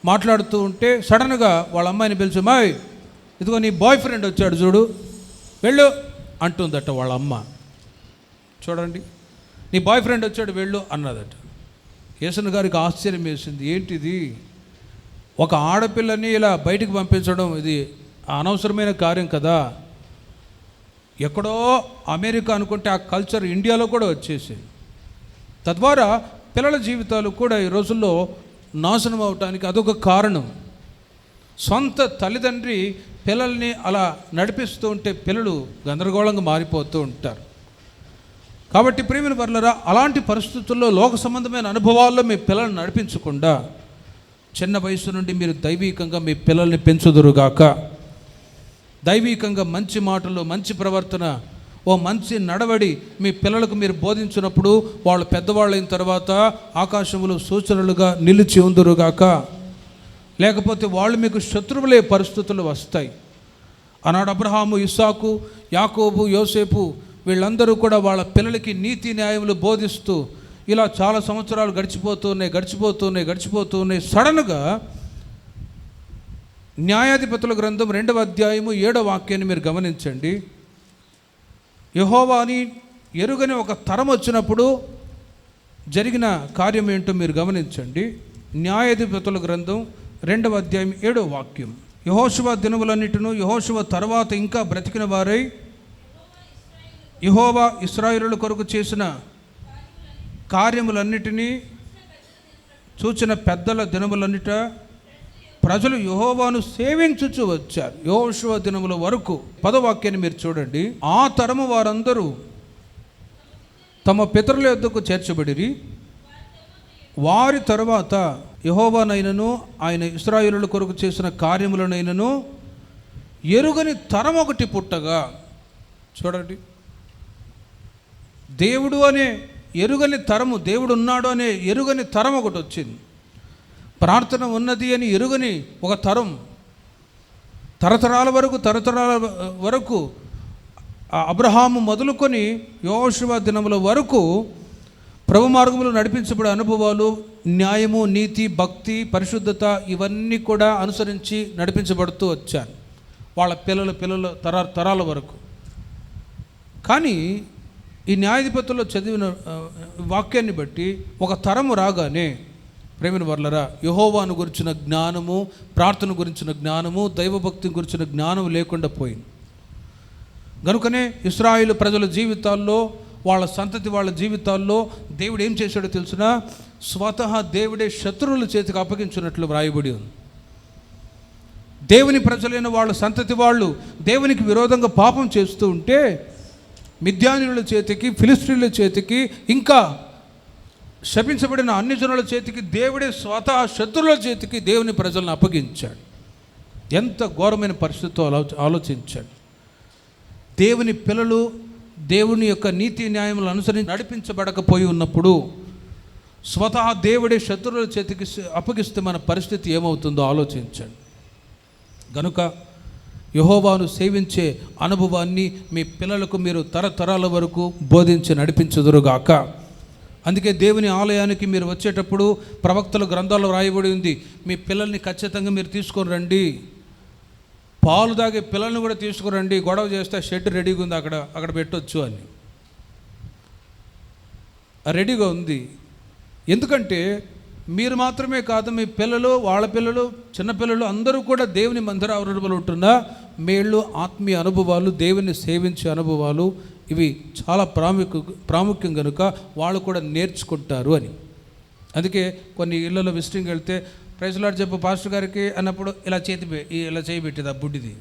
మాట్లాడుతూ ఉంటే సడన్గా వాళ్ళ అమ్మాయిని పిలిచి, మాయ్ ఇదిగో నీ బాయ్ ఫ్రెండ్ వచ్చాడు చూడు, వెళ్ళు అంటుందట వాళ్ళ అమ్మ. చూడండి, నీ బాయ్ ఫ్రెండ్ వచ్చాడు వెళ్ళు అన్నదట. యేసన్న గారికి ఆశ్చర్యం వేసింది. ఏంటిది, ఒక ఆడపిల్లని ఇలా బయటికి పంపించడం ఇది అనవసరమైన కార్యం కదా. ఎక్కడో అమెరికా అనుకుంటే ఆ కల్చర్ ఇండియాలో కూడా వచ్చేసింది. తద్వారా పిల్లల జీవితాలు కూడా ఈ రోజుల్లో నాశనం అవటానికి అదొక కారణం. సొంత తల్లిదండ్రి పిల్లల్ని అలా నడిపిస్తూ ఉంటే పిల్లలు గందరగోళంగా మారిపోతూ ఉంటారు. కాబట్టి ప్రియమైన వర్లరా, అలాంటి పరిస్థితుల్లో లోక సంబంధమైన అనుభవాల్లో మీ పిల్లల్ని నడిపించకుండా చిన్న వయసు నుండి మీరు దైవీకంగా మీ పిల్లల్ని పెంచుదురుగాక. దైవీకంగా మంచి మాటలు, మంచి ప్రవర్తన, ఓ మంచి నడవడి మీ పిల్లలకు మీరు బోధించినప్పుడు వాళ్ళు పెద్దవాళ్ళు అయిన తర్వాత ఆకాశములు సూచనలుగా నిలిచి ఉందురుగాక. లేకపోతే వాళ్ళు మీకు శత్రువులే పరిస్థితులు వస్తాయి. ఆనాడు అబ్రహాము, ఇస్సాకు, యాకోబు, యోసేపు వీళ్ళందరూ కూడా వాళ్ళ పిల్లలకి నీతి న్యాయములు బోధిస్తూ ఇలా చాలా సంవత్సరాలు గడిచిపోతున్నాయి. సడన్గా న్యాయాధిపతుల గ్రంథం 2వ అధ్యాయము 7వ వాక్యాన్ని మీరు గమనించండి. యెహోవాని ఎరుగని ఒక తరం వచ్చినప్పుడు జరిగిన కార్యం ఏంటో మీరు గమనించండి. న్యాయాధిపతుల గ్రంథం 2వ అధ్యాయం 7వ వాక్యం. యెహోషువ దినములన్నిటిను యెహోషువ తర్వాత ఇంకా బ్రతికిన వారై యెహోవా ఇశ్రాయేలుల కొరకు చేసిన కార్యములన్నిటినీ చూచిన పెద్దల దినములన్నిట ప్రజలు యెహోవాను సేవించుచు వచ్చారు. యెహోషువ దినముల వరకు 10వ వాక్యాన్ని మీరు చూడండి. ఆ తరము వారందరూ తమ పితరుల యొద్దకు చేర్చబడిరి. వారి తరువాత యెహోవానైనను ఆయన ఇశ్రాయేలుల కొరకు చేసిన కార్యములనైనను ఎరుగని తరం ఒకటి పుట్టగా. చూడండి, దేవుడు అనే ఎరుగని తరము, దేవుడు ఉన్నాడు అనే ఎరుగని తరం ఒకటి వచ్చింది. ప్రార్థన ఉన్నది అని ఎరుగని ఒక తరం, తరతరాల వరకు అబ్రహాము మొదలుకొని యోషువ దినముల వరకు ప్రభు మార్గములో నడిపించబడే అనుభవాలు, న్యాయము, నీతి, భక్తి, పరిశుద్ధత ఇవన్నీ కూడా అనుసరించి నడిపించబడుతూ వచ్చాను వాళ్ళ పిల్లల తరాల వరకు. కానీ ఈ న్యాయాధిపతుల్లో చదివిన వాక్యాన్ని బట్టి ఒక తరము రాగానే ప్రేమిన వర్లరా, యెహోవాను గురించిన జ్ఞానము, ప్రార్థన గురించిన జ్ఞానము, దైవభక్తి గురించిన జ్ఞానం లేకుండా పోయింది. కనుకనే ఇశ్రాయేలు ప్రజల జీవితాల్లో, వాళ్ళ సంతతి వాళ్ళ జీవితాల్లో దేవుడు ఏం చేశాడో తెలుసునా? స్వతహా దేవుడే శత్రువుల చేతికి అప్పగించినట్లు వ్రాయబడి ఉంది. దేవుని ప్రజలైన వాళ్ళ సంతతి వాళ్ళు దేవునికి విరోధంగా పాపం చేస్తూ ఉంటే మిద్యానీయుల చేతికి, ఫిలిష్తీయుల చేతికి, ఇంకా శపించబడిన అన్ని జనుల చేతికి దేవుడే స్వతహా శత్రువుల చేతికి దేవుని ప్రజలను అప్పగించాడు. ఎంత ఘోరమైన పరిస్థితితో ఆలోచించాడు. దేవుని పిల్లలు దేవుని యొక్క నీతి న్యాయములను అనుసరించి నడిపించబడకపోయి ఉన్నప్పుడు స్వతహా దేవుడే శత్రువుల చేతికి అప్పగిస్తే మన పరిస్థితి ఏమవుతుందో ఆలోచించండి. గనుక యెహోవాను సేవించే అనుభవాన్ని మీ పిల్లలకు మీరు తరతరాల వరకు బోధించి నడిపించుదురుగాక. అందుకే దేవుని ఆలయానికి మీరు వచ్చేటప్పుడు ప్రవక్తల గ్రంథాల్లో రాయబడి ఉంది, మీ పిల్లల్ని ఖచ్చితంగా మీరు తీసుకొని రండి, పాలు తాగే పిల్లల్ని కూడా తీసుకురండి, గొడవ చేస్తే షెడ్ రెడీగా ఉంది, అక్కడ పెట్టొచ్చు అని రెడీగా ఉంది. ఎందుకంటే మీరు మాత్రమే కాదు, మీ పిల్లలు, వాళ్ళ పిల్లలు, చిన్నపిల్లలు అందరూ కూడా దేవుని మందిర ఆవరణలో ఉంటున్న మేళ్ళు, ఆత్మీయ అనుభవాలు, దేవుని సేవించే అనుభవాలు ఇవి చాలా ప్రాముఖ్యం కనుక వాళ్ళు కూడా నేర్చుకుంటారు అని. అందుకే కొన్ని ఇళ్ళలో విజిటింగ్ వెళ్తే ప్రైజ్ లార్డ్ చెప్పు పాస్టర్ గారికి అన్నప్పుడు ఇలా చేయి పెట్టేది ఆ బుడ్డిది.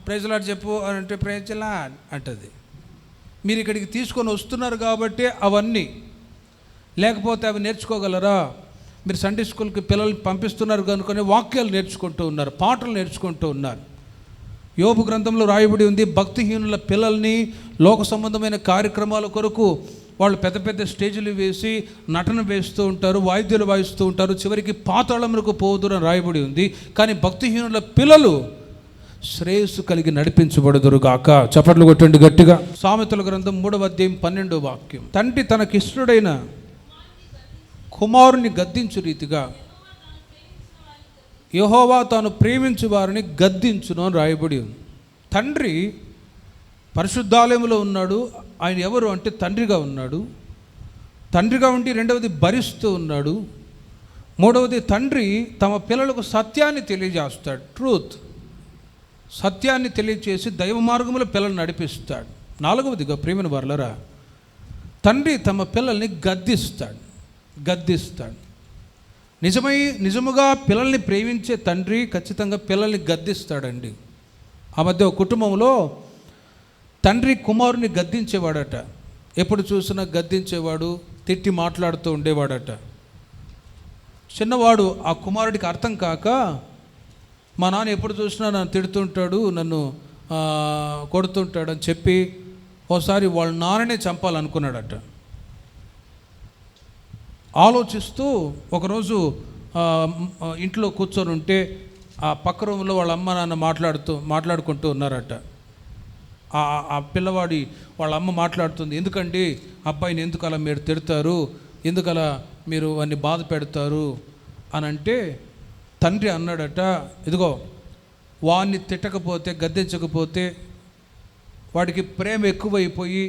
ప్రైజ్ లార్డ్ చెప్పు అని అంటే ప్రైజ్ లార్డ్ అంటది. మీరు ఇక్కడికి తీసుకొని వస్తున్నారు కాబట్టి అవన్నీ, లేకపోతే అవి నేర్చుకోగలరా? మీరు సండే స్కూల్కి పిల్లల్ని పంపిస్తున్నారు కనుకొని వాక్యాలు నేర్చుకుంటూ ఉన్నారు, పాటలు నేర్చుకుంటూ ఉన్నారు. యోబు గ్రంథంలో రాయబడి ఉంది, భక్తిహీనుల పిల్లల్ని లోక సంబంధమైన కార్యక్రమాల కొరకు వాళ్ళు పెద్ద పెద్ద స్టేజీలు వేసి నటన వేస్తూ ఉంటారు, వాయిద్యాలు వాయిస్తూ ఉంటారు, చివరికి పాతాళములకు పోదురని రాయబడి ఉంది. కానీ భక్తిహీనుల పిల్లలు శ్రేయస్సు కలిగి నడిపించబడుదురుగాక. చప్పట్లు కొట్టండి గట్టిగా. సామెతల గ్రంథం 3వ అధ్యాయం 12వ వాక్యం, తండ్రి తనకిష్టుడైన కుమారుని గద్దించు రీతిగా యెహోవా తాను ప్రేమించు వారిని గద్దించును అని రాయబడి ఉంది. తండ్రి పరిశుద్ధాలయంలో ఉన్నాడు. ఆయన ఎవరు అంటే తండ్రిగా ఉన్నాడు. తండ్రిగా ఉండి రెండవది భరిస్తూ ఉన్నాడు. మూడవది తండ్రి తమ పిల్లలకు సత్యాన్ని తెలియజేస్తాడు, ట్రూత్, సత్యాన్ని తెలియజేసి దైవ మార్గంలో పిల్లల్ని నడిపిస్తాడు. నాలుగవదిగా ప్రేమిన వర్లరా, తండ్రి తమ పిల్లల్ని గద్దిస్తాడు. నిజముగా పిల్లల్ని ప్రేమించే తండ్రి ఖచ్చితంగా పిల్లల్ని గద్దిస్తాడండి. ఆ మధ్య ఒక కుటుంబంలో తండ్రి కుమారుని గద్దించేవాడట. ఎప్పుడు చూసినా గద్దించేవాడు, తిట్టి మాట్లాడుతూ ఉండేవాడట. చిన్నవాడు ఆ కుమారుడికి అర్థం కాక, మా నాన్న ఎప్పుడు చూసినా నన్ను తిడుతుంటాడు, నన్ను కొడుతుంటాడు అని చెప్పి ఓసారి వాళ్ళ నాన్ననే చంపాలనుకున్నాడట. ఆలోచిస్తూ ఒకరోజు ఇంట్లో కూర్చొని ఉంటే ఆ పక్క రూమ్లో వాళ్ళ అమ్మ నాన్న మాట్లాడుకుంటూ ఉన్నారట. ఆ పిల్లవాడి వాళ్ళ అమ్మ మాట్లాడుతుంది, ఎందుకండి అబ్బాయిని ఎందుకు అలా మీరు తిడతారు, ఎందుకలా మీరు వాడిని బాధ పెడతారు అని అంటే తండ్రి అన్నాడట, ఇదిగో వాడిని తిట్టకపోతే, గద్దించకపోతే వాడికి ప్రేమ ఎక్కువైపోయి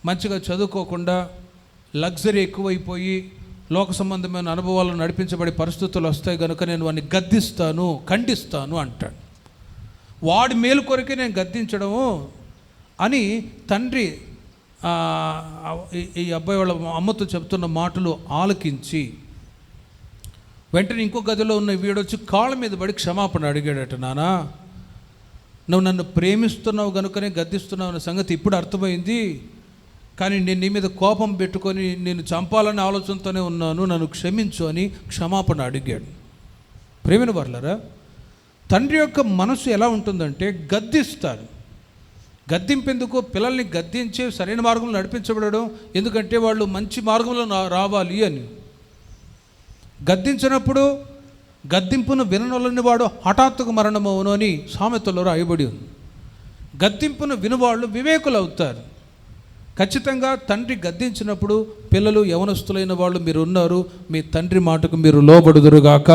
మంచిగా చదువుకోకుండా లగ్జరీ ఎక్కువైపోయి లోక సంబంధమైన అనుభవాలను నడిపించబడే పరిస్థితులు వస్తాయి కనుక నేను వాడిని గద్దిస్తాను, ఖండిస్తాను అంటాడు. వాడి మేలు కొరకే నేను గద్దించడము అని తండ్రి ఈ అబ్బాయి వాళ్ళ అమ్మతో చెప్తున్న మాటలు ఆలకించి వెంటనే ఇంకో గదిలో ఉన్న వీడొచ్చి కాళ్ళ మీద పడి క్షమాపణ అడిగాడట. నానా, నువ్వు నన్ను ప్రేమిస్తున్నావు కనుకనే గద్దిస్తున్నావు అనే సంగతి ఇప్పుడు అర్థమైంది. కానీ నేను నీ మీద కోపం పెట్టుకొని నేను చంపాలనే ఆలోచనతోనే ఉన్నాను, నన్ను క్షమించు అని క్షమాపణ అడిగాడు. ప్రేమైన వర్లరా, తండ్రి యొక్క మనసు ఎలా ఉంటుందంటే గద్దిస్తాడు. గద్దింపెందుకు? పిల్లల్ని గద్దించే సరైన మార్గంలో నడిపించబడడం, ఎందుకంటే వాళ్ళు మంచి మార్గంలో రావాలి అని. గద్దించినప్పుడు గద్దింపును విననొల్లని వాడు హఠాత్తుగా మరణమవును అని సామెతలో రాయబడి ఉంది. గద్దింపును వినువాళ్ళు వివేకులు అవుతారు. ఖచ్చితంగా తండ్రి గద్దించినప్పుడు పిల్లలు యవనస్తులైన వాళ్ళు మీరు ఉన్నారు, మీ తండ్రి మాటకు మీరు లోబడుదురుగాక.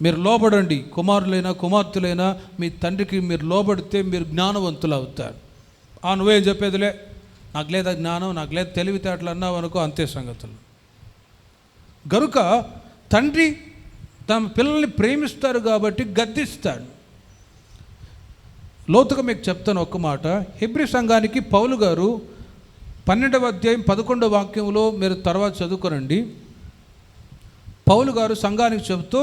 మీరు లోబడండి. కుమారులైనా కుమార్తెలైనా మీ తండ్రికి మీరు లోబడితే మీరు జ్ఞానవంతులు అవుతారు. నువ్వేం చెప్పేదిలే, నాకు లేదా జ్ఞానం, నాకు లేదు తెలివితేటలు అన్నావు అనుకో, అంతే సంగతులు. గనుక తండ్రి తమ పిల్లల్ని ప్రేమిస్తారు కాబట్టి గద్దిస్తాడు. లోతుగా మీకు చెప్తాను ఒక్క మాట. హెబ్రీ సంఘానికి పౌలు గారు 12వ అధ్యాయం 11వ వాక్యంలో మీరు తర్వాత చదువుకోనండి. పౌలు గారు సంఘానికి చెబుతూ,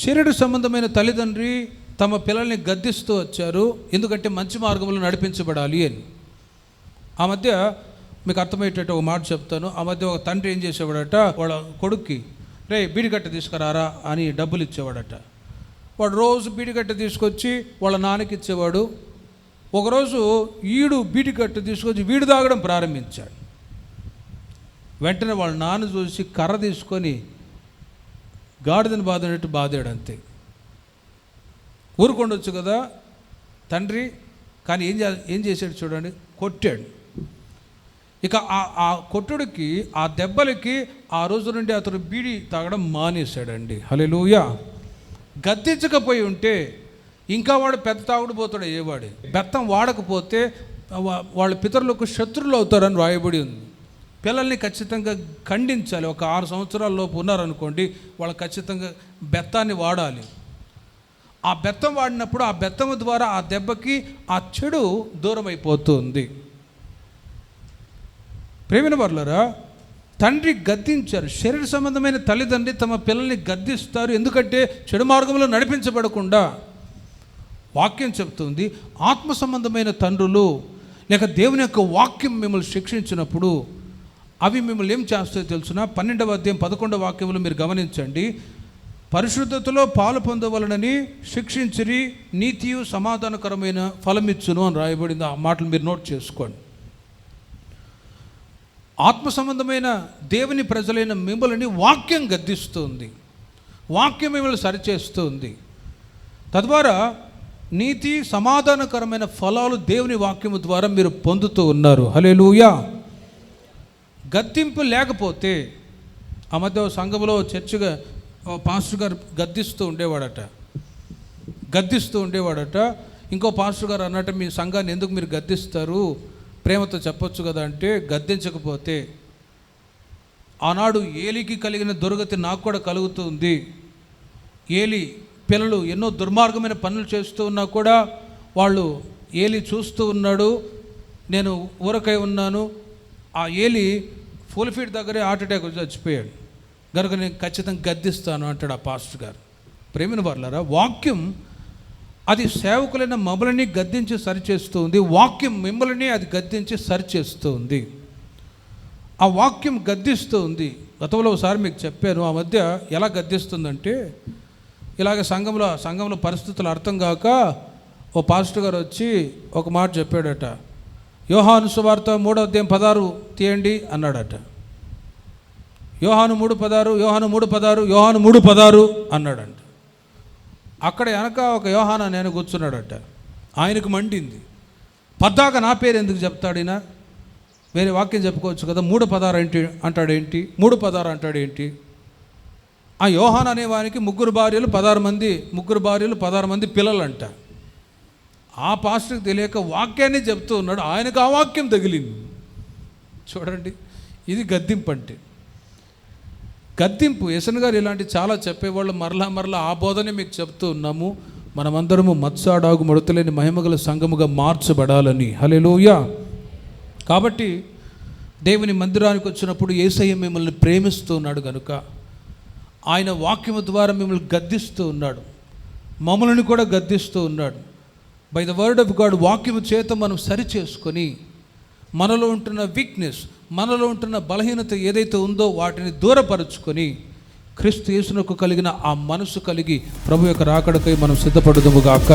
శరీర సంబంధమైన తల్లిదండ్రి తమ పిల్లల్ని గద్దిస్తూ వచ్చారు, ఎందుకంటే మంచి మార్గంలో నడిపించబడాలి అని. ఆ మధ్య మీకు అర్థమయ్యేటట్టు ఒక మాట చెప్తాను. ఆ మధ్య ఒక తండ్రి ఏం చేసేవాడట, వాళ్ళ కొడుక్కి రే బీడిగట్ట తీసుకురారా అని డబ్బులు ఇచ్చేవాడట. వాడు రోజు బీడిగట్ట తీసుకొచ్చి వాళ్ళ నాన్నకి ఇచ్చేవాడు. ఒకరోజు ఈడు బీడిగట్ట తీసుకొచ్చి వీడు తాగడం ప్రారంభించాడు. వెంటనే వాళ్ళ నాన్న చూసి కర్ర తీసుకొని గాడిదని బాధినట్టు బాధాడు. అంతే. ఊరుకొండొచ్చు కదా తండ్రి, కానీ ఏం చేశాడు చూడండి, కొట్టాడు. ఇక ఆ కొట్టుడికి, ఆ దెబ్బలకి ఆ రోజు నుండి అతను బీడి తాగడం మానేశాడండి. హల్లెలూయా. గద్దించకపోయి ఉంటే ఇంకా వాడు పెద్ద తాగుడు పోతాడు అయ్యేవాడు. బెత్తం వాడకపోతే వాళ్ళ పితరులకు శత్రువులు అవుతారని రాయబడి ఉంది. పిల్లల్ని ఖచ్చితంగా ఖండించాలి. ఒక 6 సంవత్సరాల లోపు ఉన్నారనుకోండి, వాళ్ళు ఖచ్చితంగా బెత్తాన్ని వాడాలి. ఆ బెత్తం వాడినప్పుడు ఆ బెత్తం ద్వారా ఆ దెబ్బకి ఆ చెడు దూరం అయిపోతుంది. ప్రేమైన వర్లరా, తండ్రి గద్దించారు. శరీర సంబంధమైన తల్లిదండ్రి తమ పిల్లల్ని గద్దిస్తారు, ఎందుకంటే చెడు మార్గంలో నడిపించబడకుండా. వాక్యం చెప్తుంది, ఆత్మ సంబంధమైన తండ్రులు లేక దేవుని యొక్క వాక్యం మిమ్మల్ని శిక్షించినప్పుడు అవి మిమ్మల్ని ఏం చేస్తాయో తెలుసున. 12వ అధ్యాయం 11వ వాక్యంలో మీరు గమనించండి. పరిశుద్ధతలో పాలు పొందవలనని శిక్షించిరి, నీతియు సమాధానకరమైన ఫలమిచ్చును అని రాయబడింది. ఆ మాటలు మీరు నోట్ చేసుకోండి. ఆత్మ సంబంధమైన దేవుని ప్రజలైన మిమ్మల్ని వాక్యం గద్దిస్తుంది, వాక్యం మిమ్మల్ని సరిచేస్తుంది. తద్వారా నీతి సమాధానకరమైన ఫలాలు దేవుని వాక్యము ద్వారా మీరు పొందుతూ ఉన్నారు. హల్లెలూయా. గద్దింపు లేకపోతే, ఆ మధ్య సంఘంలో చర్చిగా పాస్టర్ గారు గద్దిస్తూ ఉండేవాడట. ఇంకో పాస్టర్ గారు అన్నట్టు, మీ సంఘాన్ని ఎందుకు మీరు గద్దిస్తారు, ప్రేమతో చెప్పొచ్చు కదా అంటే, గద్దించకపోతే ఆనాడు ఏలికి కలిగిన దుర్గతి నాకు కూడా కలుగుతుంది. ఏలి పిల్లలు ఎన్నో దుర్మార్గమైన పనులు చేస్తూ ఉన్నా కూడా వాళ్ళు ఏలి చూస్తూ ఉన్నాడు, నేను ఊరకై ఉన్నాను. ఆ ఏలి ఫుల్ ఫీట్ దగ్గరే హార్ట్ అటాక్ చచ్చిపోయాడు. కనుక నేను ఖచ్చితంగా గద్దిస్తాను అంటాడు ఆ పాస్టర్ గారు. ప్రేమిన వర్లారా, వాక్యం అది సేవకులైన మమ్మల్ని గద్దించి సరిచేస్తుంది. వాక్యం మిమ్మల్ని అది గద్దించి సరిచేస్తుంది. ఆ వాక్యం గద్దిస్తూ ఉంది. గతంలో ఒకసారి మీకు చెప్పాను. ఆ మధ్య ఎలా గద్దిస్తుందంటే, ఇలాగ సంఘంలో పరిస్థితులు అర్థం కాక ఓ పాస్టర్ గారు వచ్చి ఒక మాట చెప్పాడట. యోహాను సువార్త 3వ అధ్యాయం 16 తీయండి అన్నాడట. యోహాను 3:16 అన్నాడంట. అక్కడ వెనక ఒక యోహానా నేను కూర్చున్నాడట. ఆయనకు మండింది. పద్దాక నా పేరు ఎందుకు చెప్తాడినా, వేరే వాక్యం చెప్పుకోవచ్చు కదా. 3:16 అంటాడేంటి, 3:16 అంటాడేంటి? ఆ యోహాన్ అనేవానికి 3 భార్యలు 16 మంది పిల్లలంట. ఆ పాస్టర్కి తెలియక వాక్యాన్ని చెప్తూ ఉన్నాడు, ఆయనకు ఆ వాక్యం తగిలింది. చూడండి, ఇది గద్దింపు అంటే. గద్దింపు యెసన్ గారు ఇలాంటి చాలా చెప్పేవాళ్ళు. మరలా ఆ బోధనే మీకు చెప్తూ ఉన్నాము. మనమందరము మత్సాడాగు మడతలేని మహిమగల సంఘముగా మార్చబడాలని. హల్లెలూయా. కాబట్టి దేవుని మందిరానికి వచ్చినప్పుడు యేసయ్య మిమ్మల్ని ప్రేమిస్తూ ఉన్నాడు కనుక ఆయన వాక్యము ద్వారా మిమ్మల్ని గద్దిస్తూ ఉన్నాడు, మమ్మల్ని కూడా గద్దిస్తూ ఉన్నాడు. By the word of God, వాక్యము చేత మనం సరి చేసుకొని మనలో ఉంటున్న వీక్నెస్, మనలో ఉంటున్న బలహీనత ఏదైతే ఉందో వాటిని దూరపరుచుకొని క్రీస్తు యేసునకు కలిగిన ఆ మనసు కలిగి ప్రభు యొక్క రాకడకై మనం సిద్ధపడుదుముగాక.